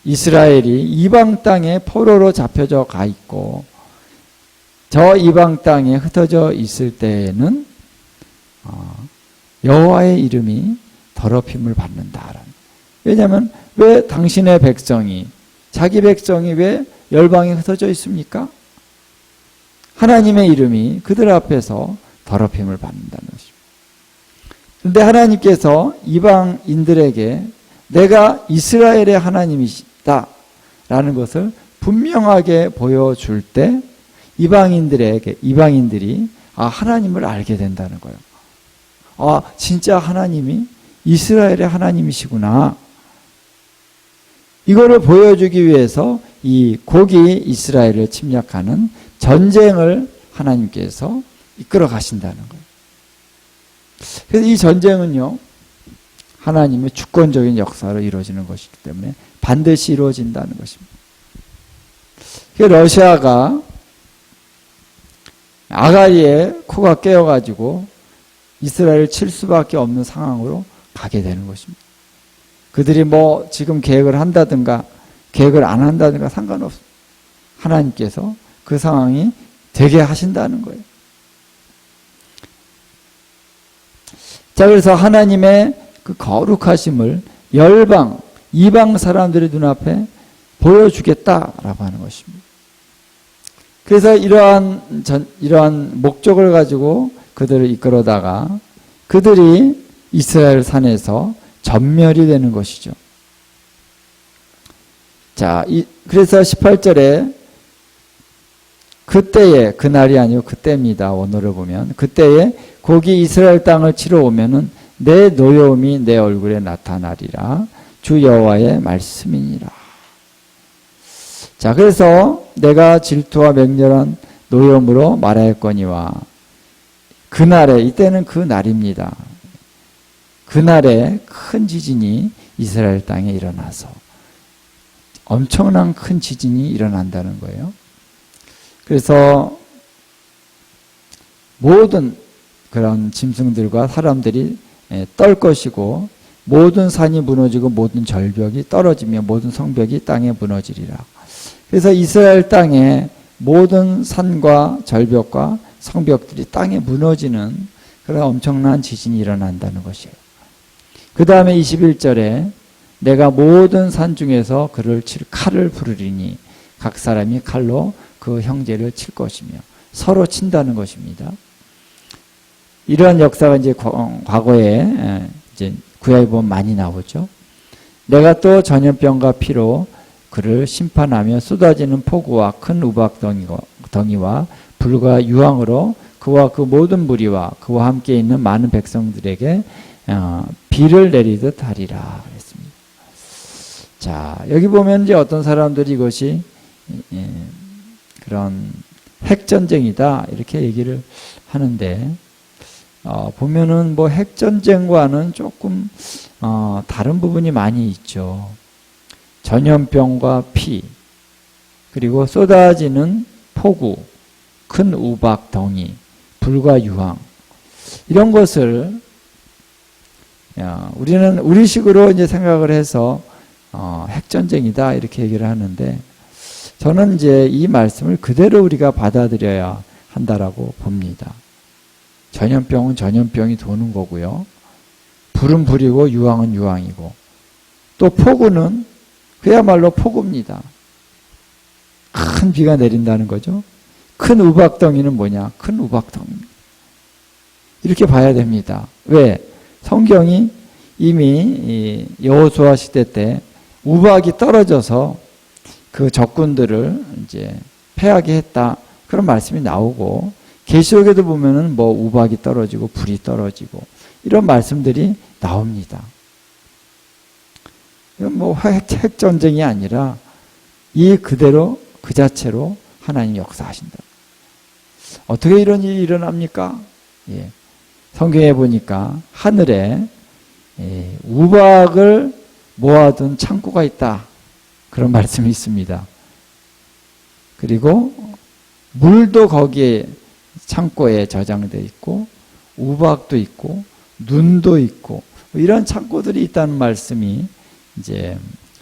이스라엘이 이방 땅에 포로로 잡혀져 가 있고 저 이방 땅에 흩어져 있을 때에는 여호와의 이름이 더럽힘을 받는다라는. 왜냐하면 왜 당신의 백성이 자기 백성이 왜 열방에 흩어져 있습니까? 하나님의 이름이 그들 앞에서 더럽힘을 받는다는 것입니다. 그런데 하나님께서 이방인들에게 내가 이스라엘의 하나님이시다 라는 것을 분명하게 보여줄 때 이방인들이 하나님을 알게 된다는 거예요. 진짜 하나님이 이스라엘의 하나님이시구나. 이거를 보여주기 위해서 이 고기 이스라엘을 침략하는 전쟁을 하나님께서 이끌어 가신다는 거예요. 그래서 이 전쟁은요, 하나님의 주권적인 역사로 이루어지는 것이기 때문에 반드시 이루어진다는 것입니다. 러시아가 아가리에 코가 깨어가지고 이스라엘을 칠 수밖에 없는 상황으로 가게 되는 것입니다. 그들이 지금 계획을 한다든가 계획을 안 한다든가 상관없습니다. 하나님께서 그 상황이 되게 하신다는 거예요. 자, 그래서 하나님의 그 거룩하심을 이방 사람들의 눈앞에 보여주겠다라고 하는 것입니다. 그래서 이러한 목적을 가지고 그들을 이끌어다가 그들이 이스라엘 산에서 전멸이 되는 것이죠. 자, 그래서 18절에 그때에, 그날이 아니고 그때입니다. 원어를 보면 그때에 고기 이스라엘 땅을 치러 오면은 내 노여움이 내 얼굴에 나타나리라. 주 여호와의 말씀이니라. 자, 그래서 내가 질투와 맹렬한 노여움으로 말하였거니와 그날에, 이때는 그 날입니다. 그날에 큰 지진이 이스라엘 땅에 일어나서 엄청난 큰 지진이 일어난다는 거예요. 그래서 모든 그런 짐승들과 사람들이 떨 것이고 모든 산이 무너지고 모든 절벽이 떨어지며 모든 성벽이 땅에 무너지리라. 그래서 이스라엘 땅에 모든 산과 절벽과 성벽들이 땅에 무너지는 그런 엄청난 지진이 일어난다는 것이에요. 그 다음에 21절에 내가 모든 산 중에서 그를 칠 칼을 부르리니 각 사람이 칼로 그 형제를 칠 것이며 서로 친다는 것입니다. 이러한 역사가 이제 과거에 이제 구약에 보면 많이 나오죠. 내가 또 전염병과 피로 그를 심판하며 쏟아지는 폭우와 큰 우박덩이와 불과 유황으로 그와 그 모든 무리와 그와 함께 있는 많은 백성들에게 비를 내리듯 하리라 그랬습니다. 자, 여기 보면 이제 어떤 사람들이 이것이 그런 핵전쟁이다 이렇게 얘기를 하는데 보면은 핵전쟁과는 조금 다른 부분이 많이 있죠. 전염병과 피, 그리고 쏟아지는 폭우, 큰 우박덩이, 불과 유황, 이런 것을 우리는 우리식으로 이제 생각을 해서 핵전쟁이다 이렇게 얘기를 하는데 저는 이제 이 말씀을 그대로 우리가 받아들여야 한다라고 봅니다. 전염병은 전염병이 도는 거고요. 불은 불이고 유황은 유황이고 또 폭우는 그야말로 폭우입니다. 큰 비가 내린다는 거죠. 큰 우박덩이는 뭐냐? 큰 우박덩이입니다. 이렇게 봐야 됩니다. 왜? 성경이 이미 여호수아 시대 때 우박이 떨어져서 그 적군들을 이제 패하게 했다. 그런 말씀이 나오고 계시록에도 보면은 우박이 떨어지고 불이 떨어지고 이런 말씀들이 나옵니다. 이건 핵전쟁이 아니라 이 그대로 그 자체로 하나님이 역사하신다. 어떻게 이런 일이 일어납니까? 성경에 보니까 하늘에 우박을 모아둔 창고가 있다. 그런 말씀이 있습니다. 그리고 물도 거기에 창고에 저장되어 있고 우박도 있고 눈도 있고 이런 창고들이 있다는 말씀이 이제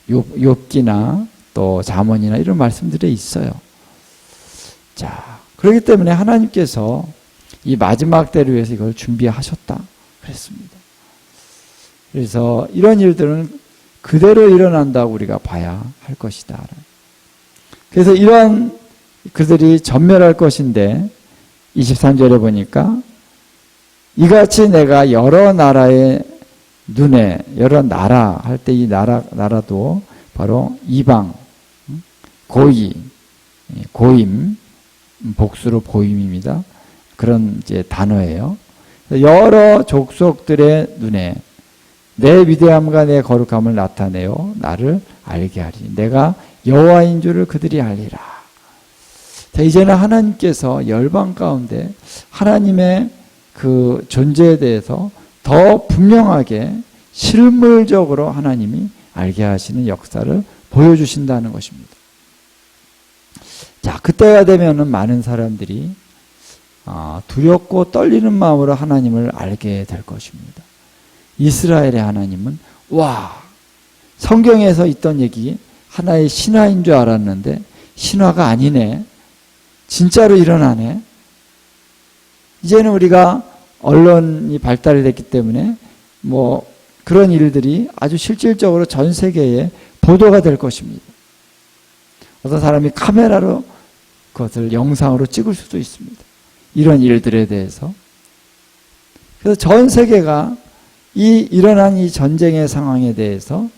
욥기나 또 잠언이나 이런 말씀들에 있어요. 자, 그렇기 때문에 하나님께서 이 마지막 때를 위해서 이걸 준비하셨다 그랬습니다. 그래서 이런 일들은 그대로 일어난다고 우리가 봐야 할 것이다. 그래서 이러한 그들이 전멸할 것인데 23절에 보니까 이같이 내가 여러 나라의 눈에, 여러 나라 할 때 이 나라도 바로 이방, 고이, 고임, 복수로 보임입니다. 그런 이제 단어예요. 여러 족속들의 눈에 내 위대함과 내 거룩함을 나타내어 나를 알게 하리. 내가 여호와인 줄을 그들이 알리라. 자, 이제는 하나님께서 열방 가운데 하나님의 그 존재에 대해서 더 분명하게 실물적으로 하나님이 알게 하시는 역사를 보여주신다는 것입니다. 자, 그때가 되면은 많은 사람들이 두렵고 떨리는 마음으로 하나님을 알게 될 것입니다. 이스라엘의 하나님은 성경에서 있던 얘기 하나의 신화인 줄 알았는데 신화가 아니네. 진짜로 일어나네. 이제는 우리가 언론이 발달이 됐기 때문에 뭐 그런 일들이 아주 실질적으로 전 세계에 보도가 될 것입니다. 어떤 사람이 카메라로 그것을 영상으로 찍을 수도 있습니다. 이런 일들에 대해서. 그래서 전 세계가 일어난 이 전쟁의 상황에 대해서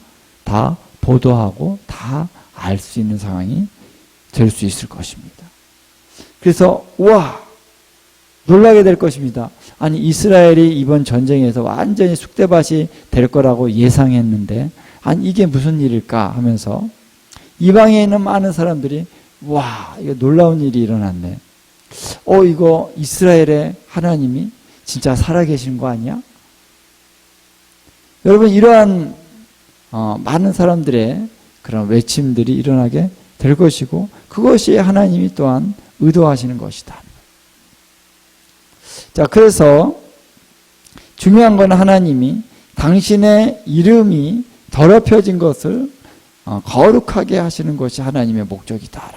다 보도하고 다 알 수 있는 상황이 될 수 있을 것입니다. 그래서 놀라게 될 것입니다. 아니 이스라엘이 이번 전쟁에서 완전히 쑥대밭이 될 거라고 예상했는데 아니 이게 무슨 일일까 하면서 이방에 있는 많은 사람들이 이거 놀라운 일이 일어났네. 이거 이스라엘의 하나님이 진짜 살아계신 거 아니야? 여러분 이러한 많은 사람들의 그런 외침들이 일어나게 될 것이고 그것이 하나님이 또한 의도하시는 것이다. 자, 그래서 중요한 건 하나님이 당신의 이름이 더럽혀진 것을 거룩하게 하시는 것이 하나님의 목적이다.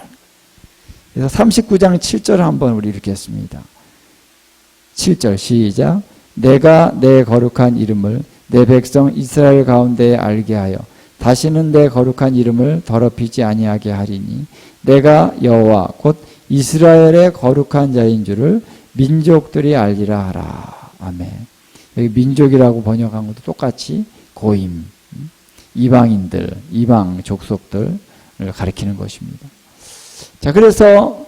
그래서 39장 7절 한번 우리 읽겠습니다. 7절 시작. 내가 내 거룩한 이름을 내 백성 이스라엘 가운데에 알게 하여 다시는 내 거룩한 이름을 더럽히지 아니하게 하리니 내가 여호와 곧 이스라엘의 거룩한 자인 줄을 민족들이 알리라 하라. 아멘. 여기 민족이라고 번역한 것도 똑같이 고임, 이방인들, 이방 족속들을 가리키는 것입니다. 자, 그래서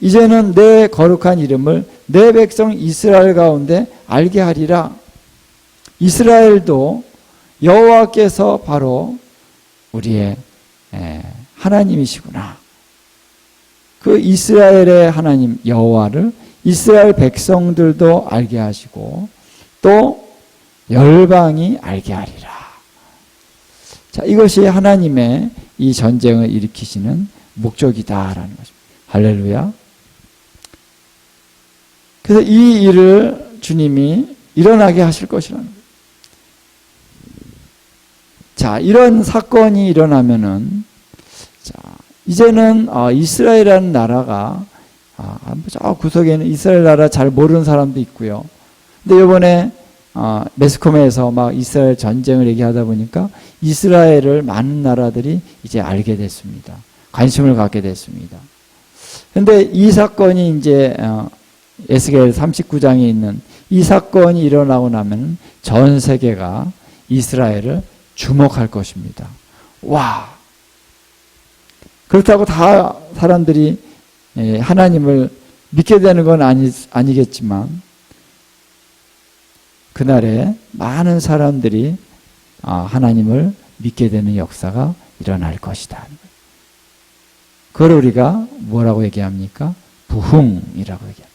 이제는 내 거룩한 이름을 내 백성 이스라엘 가운데 알게 하리라. 이스라엘도 여호와께서 바로 우리의 하나님이시구나. 그 이스라엘의 하나님 여호와를 이스라엘 백성들도 알게 하시고 또 열방이 알게 하리라. 자, 이것이 하나님의 이 전쟁을 일으키시는 목적이다라는 것입니다. 할렐루야. 그래서 이 일을 주님이 일어나게 하실 것이라는 거예요. 자, 이런 사건이 일어나면은, 자, 이제는 이스라엘이라는 나라가 저 구석에는 이스라엘 나라 잘 모르는 사람도 있고요. 근데 이번에 매스컴에서 막 이스라엘 전쟁을 얘기하다 보니까 이스라엘을 많은 나라들이 이제 알게 됐습니다. 관심을 갖게 됐습니다. 근데 이 사건이 이제 에스겔 39장에 있는 이 사건이 일어나고 나면 전 세계가 이스라엘을 주목할 것입니다. 그렇다고 다 사람들이 하나님을 믿게 되는 건 아니겠지만 그날에 많은 사람들이 하나님을 믿게 되는 역사가 일어날 것이다. 그걸 우리가 뭐라고 얘기합니까? 부흥이라고 얘기합니다.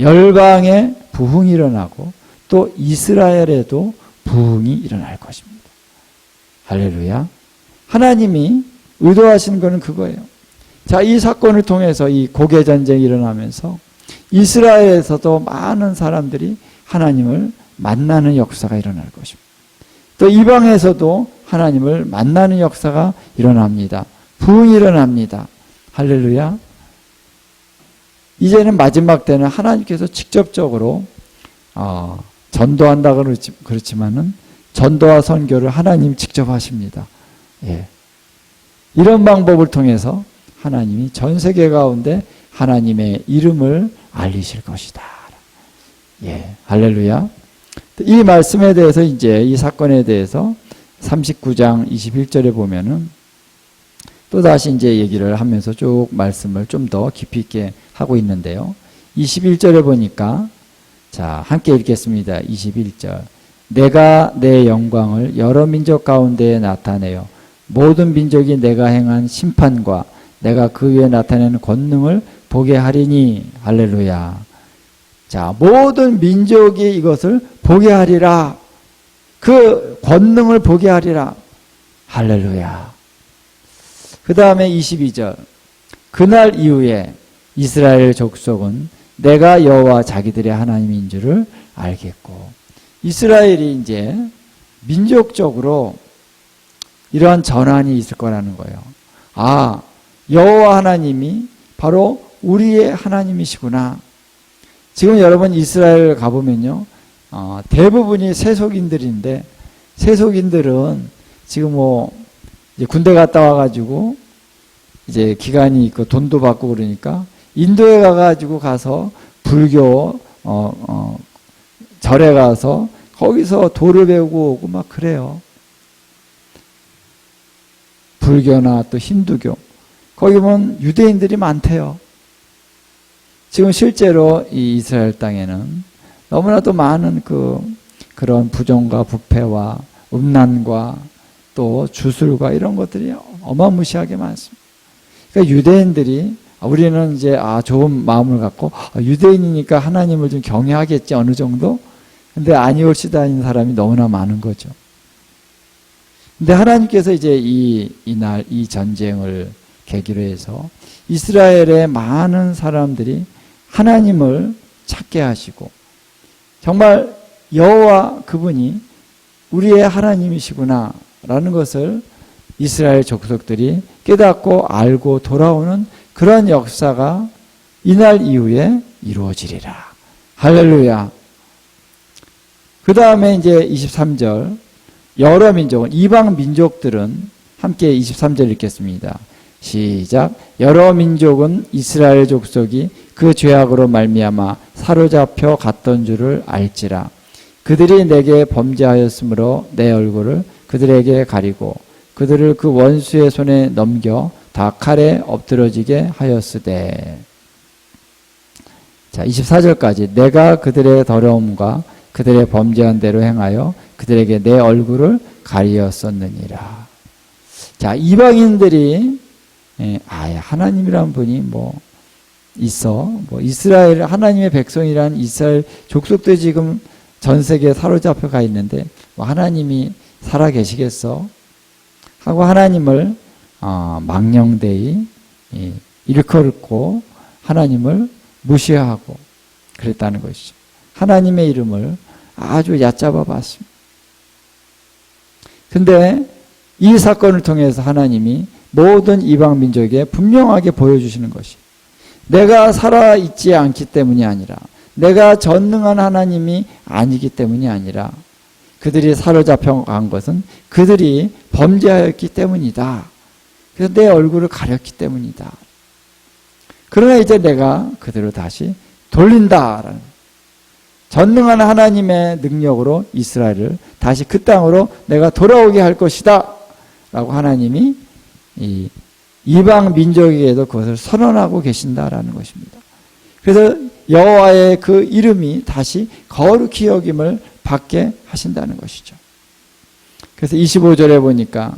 열방에 부흥이 일어나고 또 이스라엘에도 부흥이 일어날 것입니다. 할렐루야. 하나님이 의도하시는 것은 그거예요. 자, 이 사건을 통해서 이 고개 전쟁이 일어나면서 이스라엘에서도 많은 사람들이 하나님을 만나는 역사가 일어날 것입니다. 또 이방에서도 하나님을 만나는 역사가 일어납니다. 부흥이 일어납니다. 할렐루야. 이제는 마지막 때는 하나님께서 직접적으로 전도한다 그렇지만은 전도와 선교를 하나님 직접 하십니다. 예. 이런 방법을 통해서 하나님이 전 세계 가운데 하나님의 이름을 알리실 것이다. 예, 할렐루야. 이 말씀에 대해서 이제 이 사건에 대해서 39장 21절에 보면은 또 다시 이제 얘기를 하면서 쭉 말씀을 좀 더 깊이 있게 하고 있는데요. 21절에 보니까 자, 함께 읽겠습니다. 21절. 내가 내 영광을 여러 민족 가운데에 나타내요. 모든 민족이 내가 행한 심판과 내가 그 위에 나타내는 권능을 보게 하리니. 할렐루야. 자, 모든 민족이 이것을 보게 하리라. 그 권능을 보게 하리라. 할렐루야. 그 다음에 22절. 그날 이후에 이스라엘 족속은 내가 여호와 자기들의 하나님인 줄을 알겠고. 이스라엘이 이제 민족적으로 이러한 전환이 있을 거라는 거예요. 아, 여호와 하나님이 바로 우리의 하나님이시구나. 지금 여러분 이스라엘 가보면요, 대부분이 세속인들인데, 세속인들은 지금 뭐 이제 군대 갔다 와가지고 이제 기간이 있고 돈도 받고 그러니까 인도에 가서 불교 절에 가서 거기서 도를 배우고 오고 막 그래요. 불교나 또 힌두교. 거기 보면 유대인들이 많대요. 지금 실제로 이 이스라엘 땅에는 너무나도 많은 그런 부정과 부패와 음란과 또 주술과 이런 것들이 어마무시하게 많습니다. 그러니까 유대인들이 우리는 이제 좋은 마음을 갖고 유대인이니까 하나님을 좀 경외하겠지 어느 정도. 근데 아니올시다 하는 사람이 너무나 많은 거죠. 근데 하나님께서 이제 이날 이 전쟁을 계기로 해서 이스라엘의 많은 사람들이 하나님을 찾게 하시고 정말 여호와 그분이 우리의 하나님이시구나 라는 것을 이스라엘 족속들이 깨닫고 알고 돌아오는 그런 역사가 이날 이후에 이루어지리라. 할렐루야. 그 다음에 이제 23절. 여러 민족은, 이방 민족들은 함께 23절 읽겠습니다. 시작. 여러 민족은 이스라엘 족속이 그 죄악으로 말미암아 사로잡혀 갔던 줄을 알지라. 그들이 내게 범죄하였으므로 내 얼굴을 그들에게 가리고 그들을 그 원수의 손에 넘겨 다 칼에 엎드러지게 하였으되. 자, 24절까지. 내가 그들의 더러움과 그들의 범죄한 대로 행하여 그들에게 내 얼굴을 가리었었느니라. 자, 이방인들이 하나님이란 분이 이스라엘 하나님의 백성이란 이스라엘 족속도 지금 전 세계에 사로잡혀 가 있는데 하나님이 살아 계시겠어? 하고 하나님을 망령되이 일컬고 하나님을 무시하고 그랬다는 것이죠. 하나님의 이름을 아주 얕잡아 봤습니다. 근데 이 사건을 통해서 하나님이 모든 이방 민족에게 분명하게 보여주시는 것이 내가 살아있지 않기 때문이 아니라 내가 전능한 하나님이 아니기 때문이 아니라 그들이 사로잡혀 간 것은 그들이 범죄하였기 때문이다. 그래서 내 얼굴을 가렸기 때문이다. 그러나 이제 내가 그들을 다시 돌린다라는 전능한 하나님의 능력으로 이스라엘을 다시 그 땅으로 내가 돌아오게 할 것이다 라고 하나님이 이 이방 민족에게도 그것을 선언하고 계신다라는 것입니다. 그래서 여호와의 그 이름이 다시 거룩히 여김을 받게 하신다는 것이죠. 그래서 25절에 보니까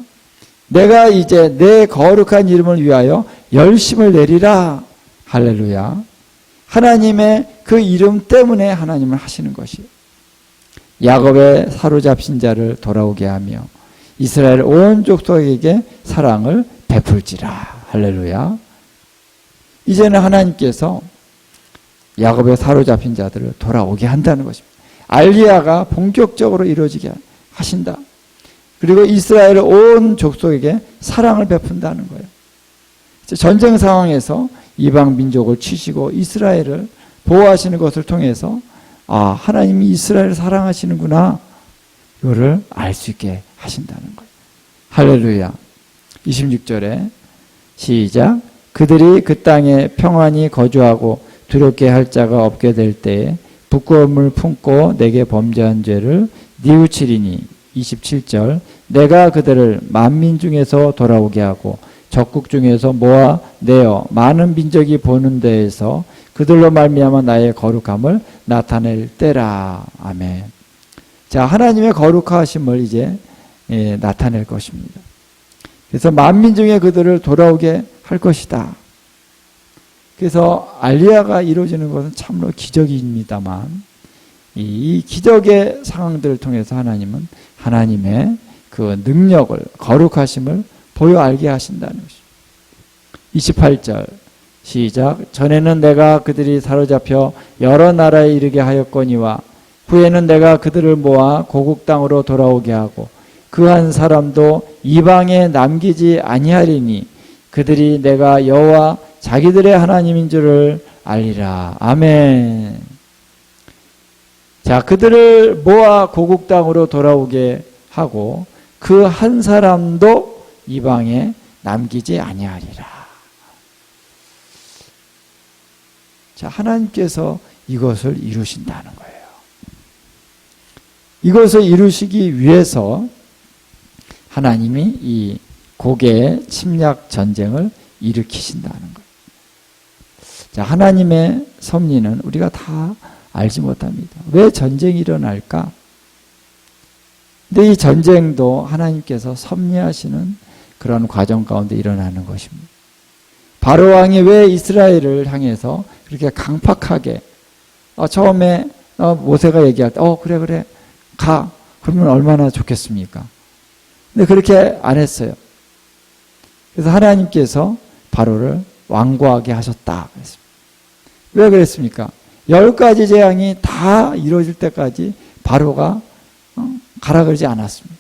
내가 이제 내 거룩한 이름을 위하여 열심을 내리라. 할렐루야. 하나님의 그 이름 때문에 하나님을 하시는 것이에요. 야곱의 사로잡힌 자를 돌아오게 하며 이스라엘 온 족속에게 사랑을 베풀지라. 할렐루야. 이제는 하나님께서 야곱의 사로잡힌 자들을 돌아오게 한다는 것입니다. 알리야가 본격적으로 이루어지게 하신다. 그리고 이스라엘 온 족속에게 사랑을 베푼다는 거예요. 전쟁 상황에서 이방 민족을 치시고 이스라엘을 보호하시는 것을 통해서 하나님이 이스라엘을 사랑하시는구나, 이거를 알 수 있게 하신다는 거예요. 할렐루야. 26절에 시작. 그들이 그 땅에 평안히 거주하고 두렵게 할 자가 없게 될 때에 부끄러움을 품고 내게 범죄한 죄를 뉘우치리니. 27절. 내가 그들을 만민 중에서 돌아오게 하고 적국 중에서 모아 내어 많은 민족이 보는 데에서 그들로 말미암아 나의 거룩함을 나타낼 때라. 아멘. 자, 하나님의 거룩하심을 이제 나타낼 것입니다. 그래서 만민 중에 그들을 돌아오게 할 것이다. 그래서 알리야가 이루어지는 것은 참으로 기적입니다만, 이 기적의 상황들을 통해서 하나님은 하나님의 그 능력을, 거룩하심을 보여 알게 하신다는 것입니다. 28절 시작. 전에는 내가 그들이 사로잡혀 여러 나라에 이르게 하였거니와 후에는 내가 그들을 모아 고국 땅으로 돌아오게 하고 그 한 사람도 이방에 남기지 아니하리니 그들이 내가 여호와 자기들의 하나님인 줄을 알리라. 아멘. 자, 그들을 모아 고국 땅으로 돌아오게 하고 그 한 사람도 이방에 남기지 아니하리라. 자, 하나님께서 이것을 이루신다는 거예요. 이것을 이루시기 위해서 하나님이 이 고개의 침략 전쟁을 일으키신다는 거예요. 자, 하나님의 섭리는 우리가 다 알지 못합니다. 왜 전쟁이 일어날까? 근데 이 전쟁도 하나님께서 섭리하시는 그런 과정 가운데 일어나는 것입니다. 바로 왕이 왜 이스라엘을 향해서 그렇게 강팍하게 처음에 모세가 얘기할 때 그래 가, 그러면 얼마나 좋겠습니까? 근데 그렇게 안 했어요. 그래서 하나님께서 바로를 완고하게 하셨다 그랬습니다. 왜 그랬습니까? 10가지 재앙이 다 이루어질 때까지 바로가 가라 그러지 않았습니다.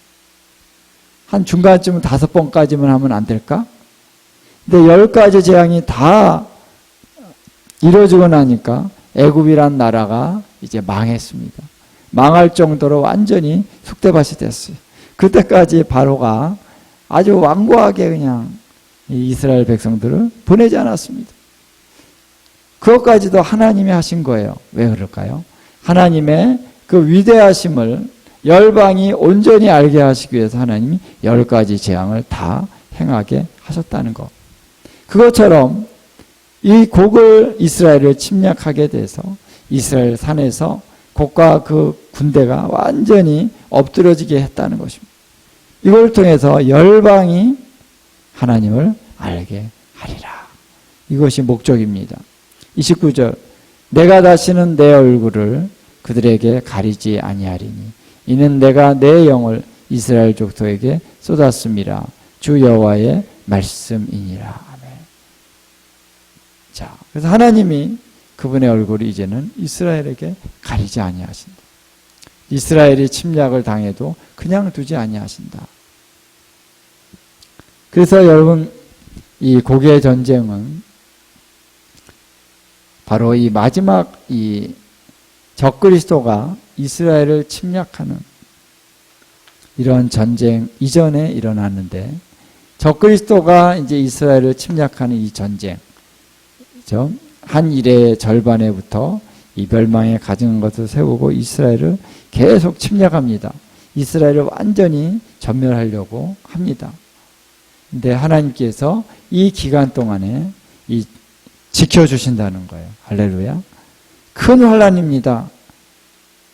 한 중간쯤은 5번까지만 하면 안 될까? 근데 10가지 재앙이 다 이루어지고 나니까 애굽이란 나라가 이제 망했습니다. 망할 정도로 완전히 쑥대밭이 됐어요. 그때까지 바로가 아주 완고하게 그냥 이스라엘 백성들을 보내지 않았습니다. 그것까지도 하나님이 하신 거예요. 왜 그럴까요? 하나님의 그 위대하심을 열방이 온전히 알게 하시기 위해서 하나님이 10가지 재앙을 다 행하게 하셨다는 것. 그것처럼 이 곡을 이스라엘을 침략하게 돼서 이스라엘 산에서 곡과 그 군대가 완전히 엎드려지게 했다는 것입니다. 이걸 통해서 열방이 하나님을 알게 하리라. 이것이 목적입니다. 29절. 내가 다시는 내 얼굴을 그들에게 가리지 아니하리니 이는 내가 내 영을 이스라엘 족속에게 쏟았음이라. 주 여호와의 말씀이니라. 아멘. 자, 그래서 하나님이 그분의 얼굴을 이제는 이스라엘에게 가리지 아니하신다. 이스라엘이 침략을 당해도 그냥 두지 아니하신다. 그래서 여러분, 이 고개 전쟁은 바로 이 마지막 이 적그리스도가 이스라엘을 침략하는 이런 전쟁 이전에 일어났는데, 적그리스도가 이제 이스라엘을 침략하는 이 전쟁, 한 일의 절반에부터 이 멸망에 가증한 것을 세우고 이스라엘을 계속 침략합니다. 이스라엘을 완전히 전멸하려고 합니다. 근데 하나님께서 이 기간 동안에 지켜주신다는 거예요. 할렐루야. 큰 환난입니다.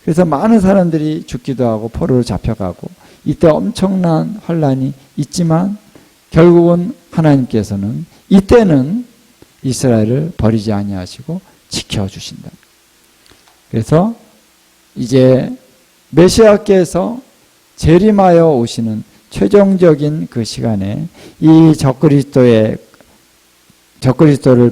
그래서 많은 사람들이 죽기도 하고 포로로 잡혀가고 이때 엄청난 환난이 있지만 결국은 하나님께서는 이때는 이스라엘을 버리지 아니하시고 지켜주신다. 그래서 이제 메시아께서 재림하여 오시는 최종적인 그 시간에 이 적그리스도를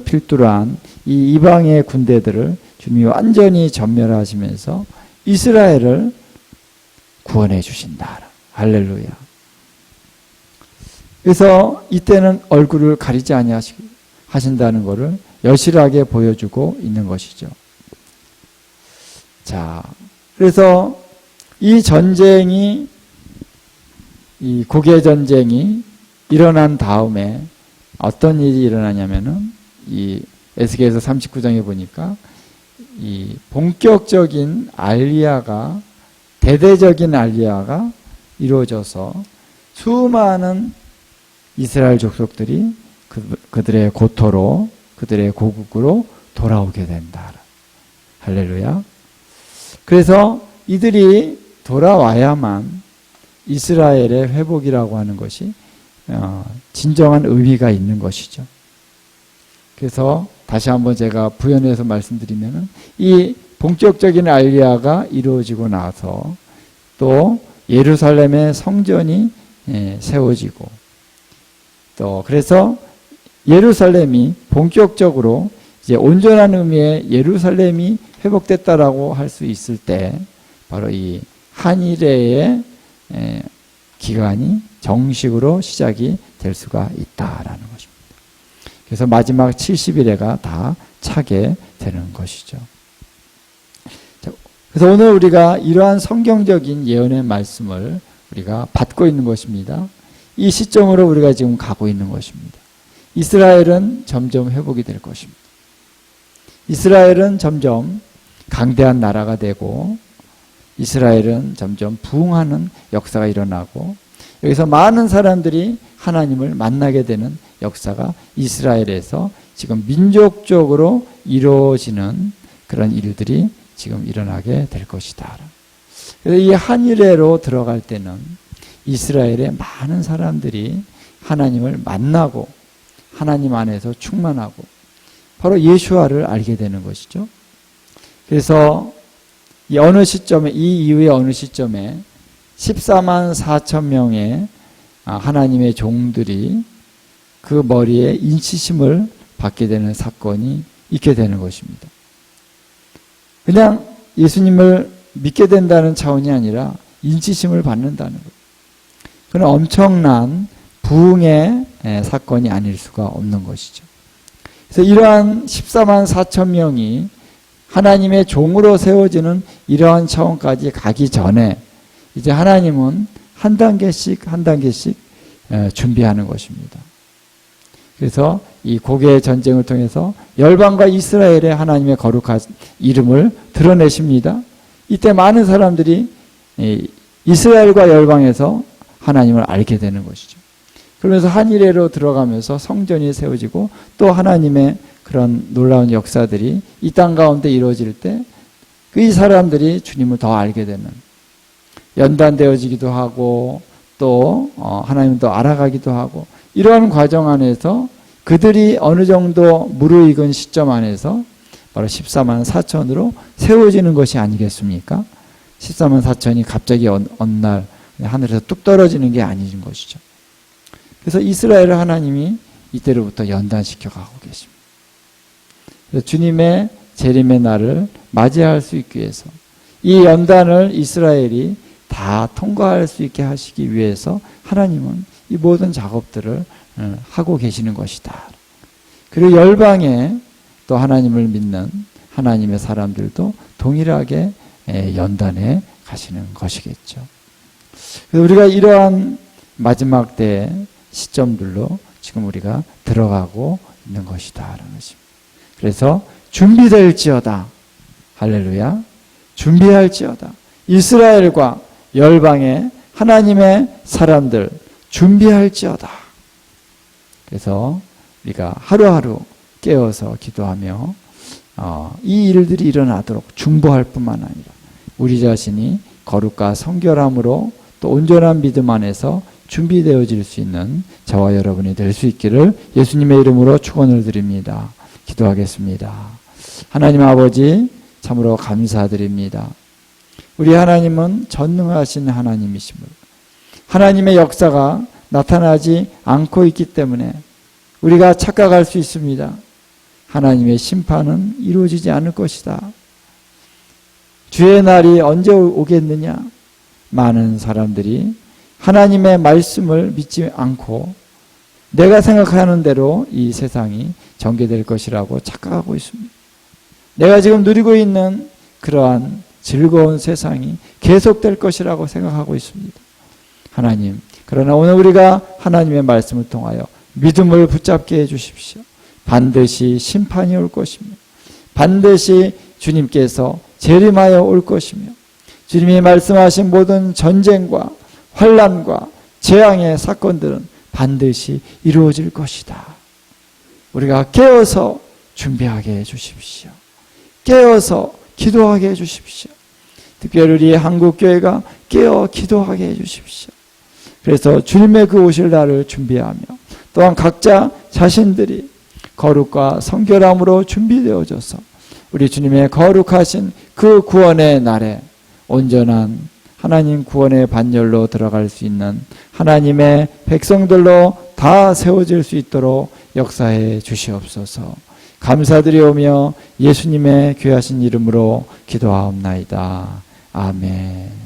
필두로 한 이 이방의 군대들을 주님이 완전히 전멸하시면서 이스라엘을 구원해 주신다. 할렐루야. 그래서 이때는 얼굴을 가리지 아니하신다는 것을 여실하게 보여주고 있는 것이죠. 자, 그래서 이 전쟁이, 이 국외 전쟁이 일어난 다음에 어떤 일이 일어나냐면은 이 에스겔서 39장에 보니까 이 본격적인 알리야가, 대대적인 알리야가 이루어져서 수많은 이스라엘 족속들이 그들의 고토로, 그들의 고국으로 돌아오게 된다. 할렐루야. 그래서 이들이 돌아와야만 이스라엘의 회복이라고 하는 것이 진정한 의미가 있는 것이죠. 그래서 다시 한번 제가 부연해서 말씀드리면은 이 본격적인 알리야가 이루어지고 나서 또 예루살렘의 성전이 세워지고 또 그래서 예루살렘이 본격적으로 이제 온전한 의미의 예루살렘이 회복됐다라고 할 수 있을 때 바로 이 한일의 기간이 정식으로 시작이 될 수가 있다라는 것입니다. 그래서 마지막 70일에가 다 차게 되는 것이죠. 그래서 오늘 우리가 이러한 성경적인 예언의 말씀을 우리가 받고 있는 것입니다. 이 시점으로 우리가 지금 가고 있는 것입니다. 이스라엘은 점점 회복이 될 것입니다. 이스라엘은 점점 강대한 나라가 되고 이스라엘은 점점 부흥하는 역사가 일어나고 여기서 많은 사람들이 하나님을 만나게 되는 역사가 이스라엘에서 지금 민족적으로 이루어지는 그런 일들이 지금 일어나게 될 것이다. 그래서 이 한일회로 들어갈 때는 이스라엘의 많은 사람들이 하나님을 만나고 하나님 안에서 충만하고 바로 예수와를 알게 되는 것이죠. 그래서 이 이후의 어느 시점에 14만 4천 명의 하나님의 종들이 그 머리에 인치심을 받게 되는 사건이 있게 되는 것입니다. 그냥 예수님을 믿게 된다는 차원이 아니라 인치심을 받는다는 것. 그건 엄청난 부흥의 사건이 아닐 수가 없는 것이죠. 그래서 이러한 14만 4천 명이 하나님의 종으로 세워지는 이러한 차원까지 가기 전에 이제 하나님은 한 단계씩 준비하는 것입니다. 그래서 이 고개의 전쟁을 통해서 열방과 이스라엘의 하나님의 거룩한 이름을 드러내십니다. 이때 많은 사람들이 이스라엘과 열방에서 하나님을 알게 되는 것이죠. 그러면서 한일회로 들어가면서 성전이 세워지고 또 하나님의 그런 놀라운 역사들이 이 땅 가운데 이루어질 때 이 사람들이 주님을 더 알게 되는 연단되어지기도 하고 또 하나님을 더 알아가기도 하고 이러한 과정 안에서 그들이 어느 정도 무르익은 시점 안에서 바로 14만 4천으로 세워지는 것이 아니겠습니까? 14만 4천이 갑자기 어느 날 하늘에서 뚝 떨어지는 게 아닌 것이죠. 그래서 이스라엘을 하나님이 이때로부터 연단시켜 가고 계십니다. 그래서 주님의 재림의 날을 맞이할 수 있기 위해서 이 연단을 이스라엘이 다 통과할 수 있게 하시기 위해서 하나님은 이 모든 작업들을 하고 계시는 것이다. 그리고 열방에 또 하나님을 믿는 하나님의 사람들도 동일하게 연단해 가시는 것이겠죠. 그래서 우리가 이러한 마지막 때 시점들로 지금 우리가 들어가고 있는 것이다라는 것입니다. 그래서 준비될지어다. 할렐루야. 준비할지어다. 이스라엘과 열방의 하나님의 사람들 준비할지어다. 그래서 우리가 하루하루 깨어서 기도하며 이 일들이 일어나도록 중보할 뿐만 아니라 우리 자신이 거룩과 성결함으로 또 온전한 믿음 안에서 준비되어질 수 있는 저와 여러분이 될 수 있기를 예수님의 이름으로 축원을 드립니다. 기도하겠습니다. 하나님 아버지 참으로 감사드립니다. 우리 하나님은 전능하신 하나님이심을 하나님의 역사가 나타나지 않고 있기 때문에 우리가 착각할 수 있습니다. 하나님의 심판은 이루어지지 않을 것이다. 주의 날이 언제 오겠느냐? 많은 사람들이 하나님의 말씀을 믿지 않고 내가 생각하는 대로 이 세상이 전개될 것이라고 착각하고 있습니다. 내가 지금 누리고 있는 그러한 즐거운 세상이 계속될 것이라고 생각하고 있습니다. 하나님, 그러나 오늘 우리가 하나님의 말씀을 통하여 믿음을 붙잡게 해주십시오. 반드시 심판이 올 것이며 반드시 주님께서 재림하여 올 것이며 주님이 말씀하신 모든 전쟁과 환난과 재앙의 사건들은 반드시 이루어질 것이다. 우리가 깨어서 준비하게 해주십시오. 깨어서 기도하게 해주십시오. 특별히 우리 한국교회가 깨어 기도하게 해주십시오. 그래서 주님의 그 오실 날을 준비하며 또한 각자 자신들이 거룩과 성결함으로 준비되어져서 우리 주님의 거룩하신 그 구원의 날에 온전한 하나님 구원의 반열로 들어갈 수 있는 하나님의 백성들로 다 세워질 수 있도록 역사해 주시옵소서. 감사드리오며 예수님의 귀하신 이름으로 기도하옵나이다. 아멘.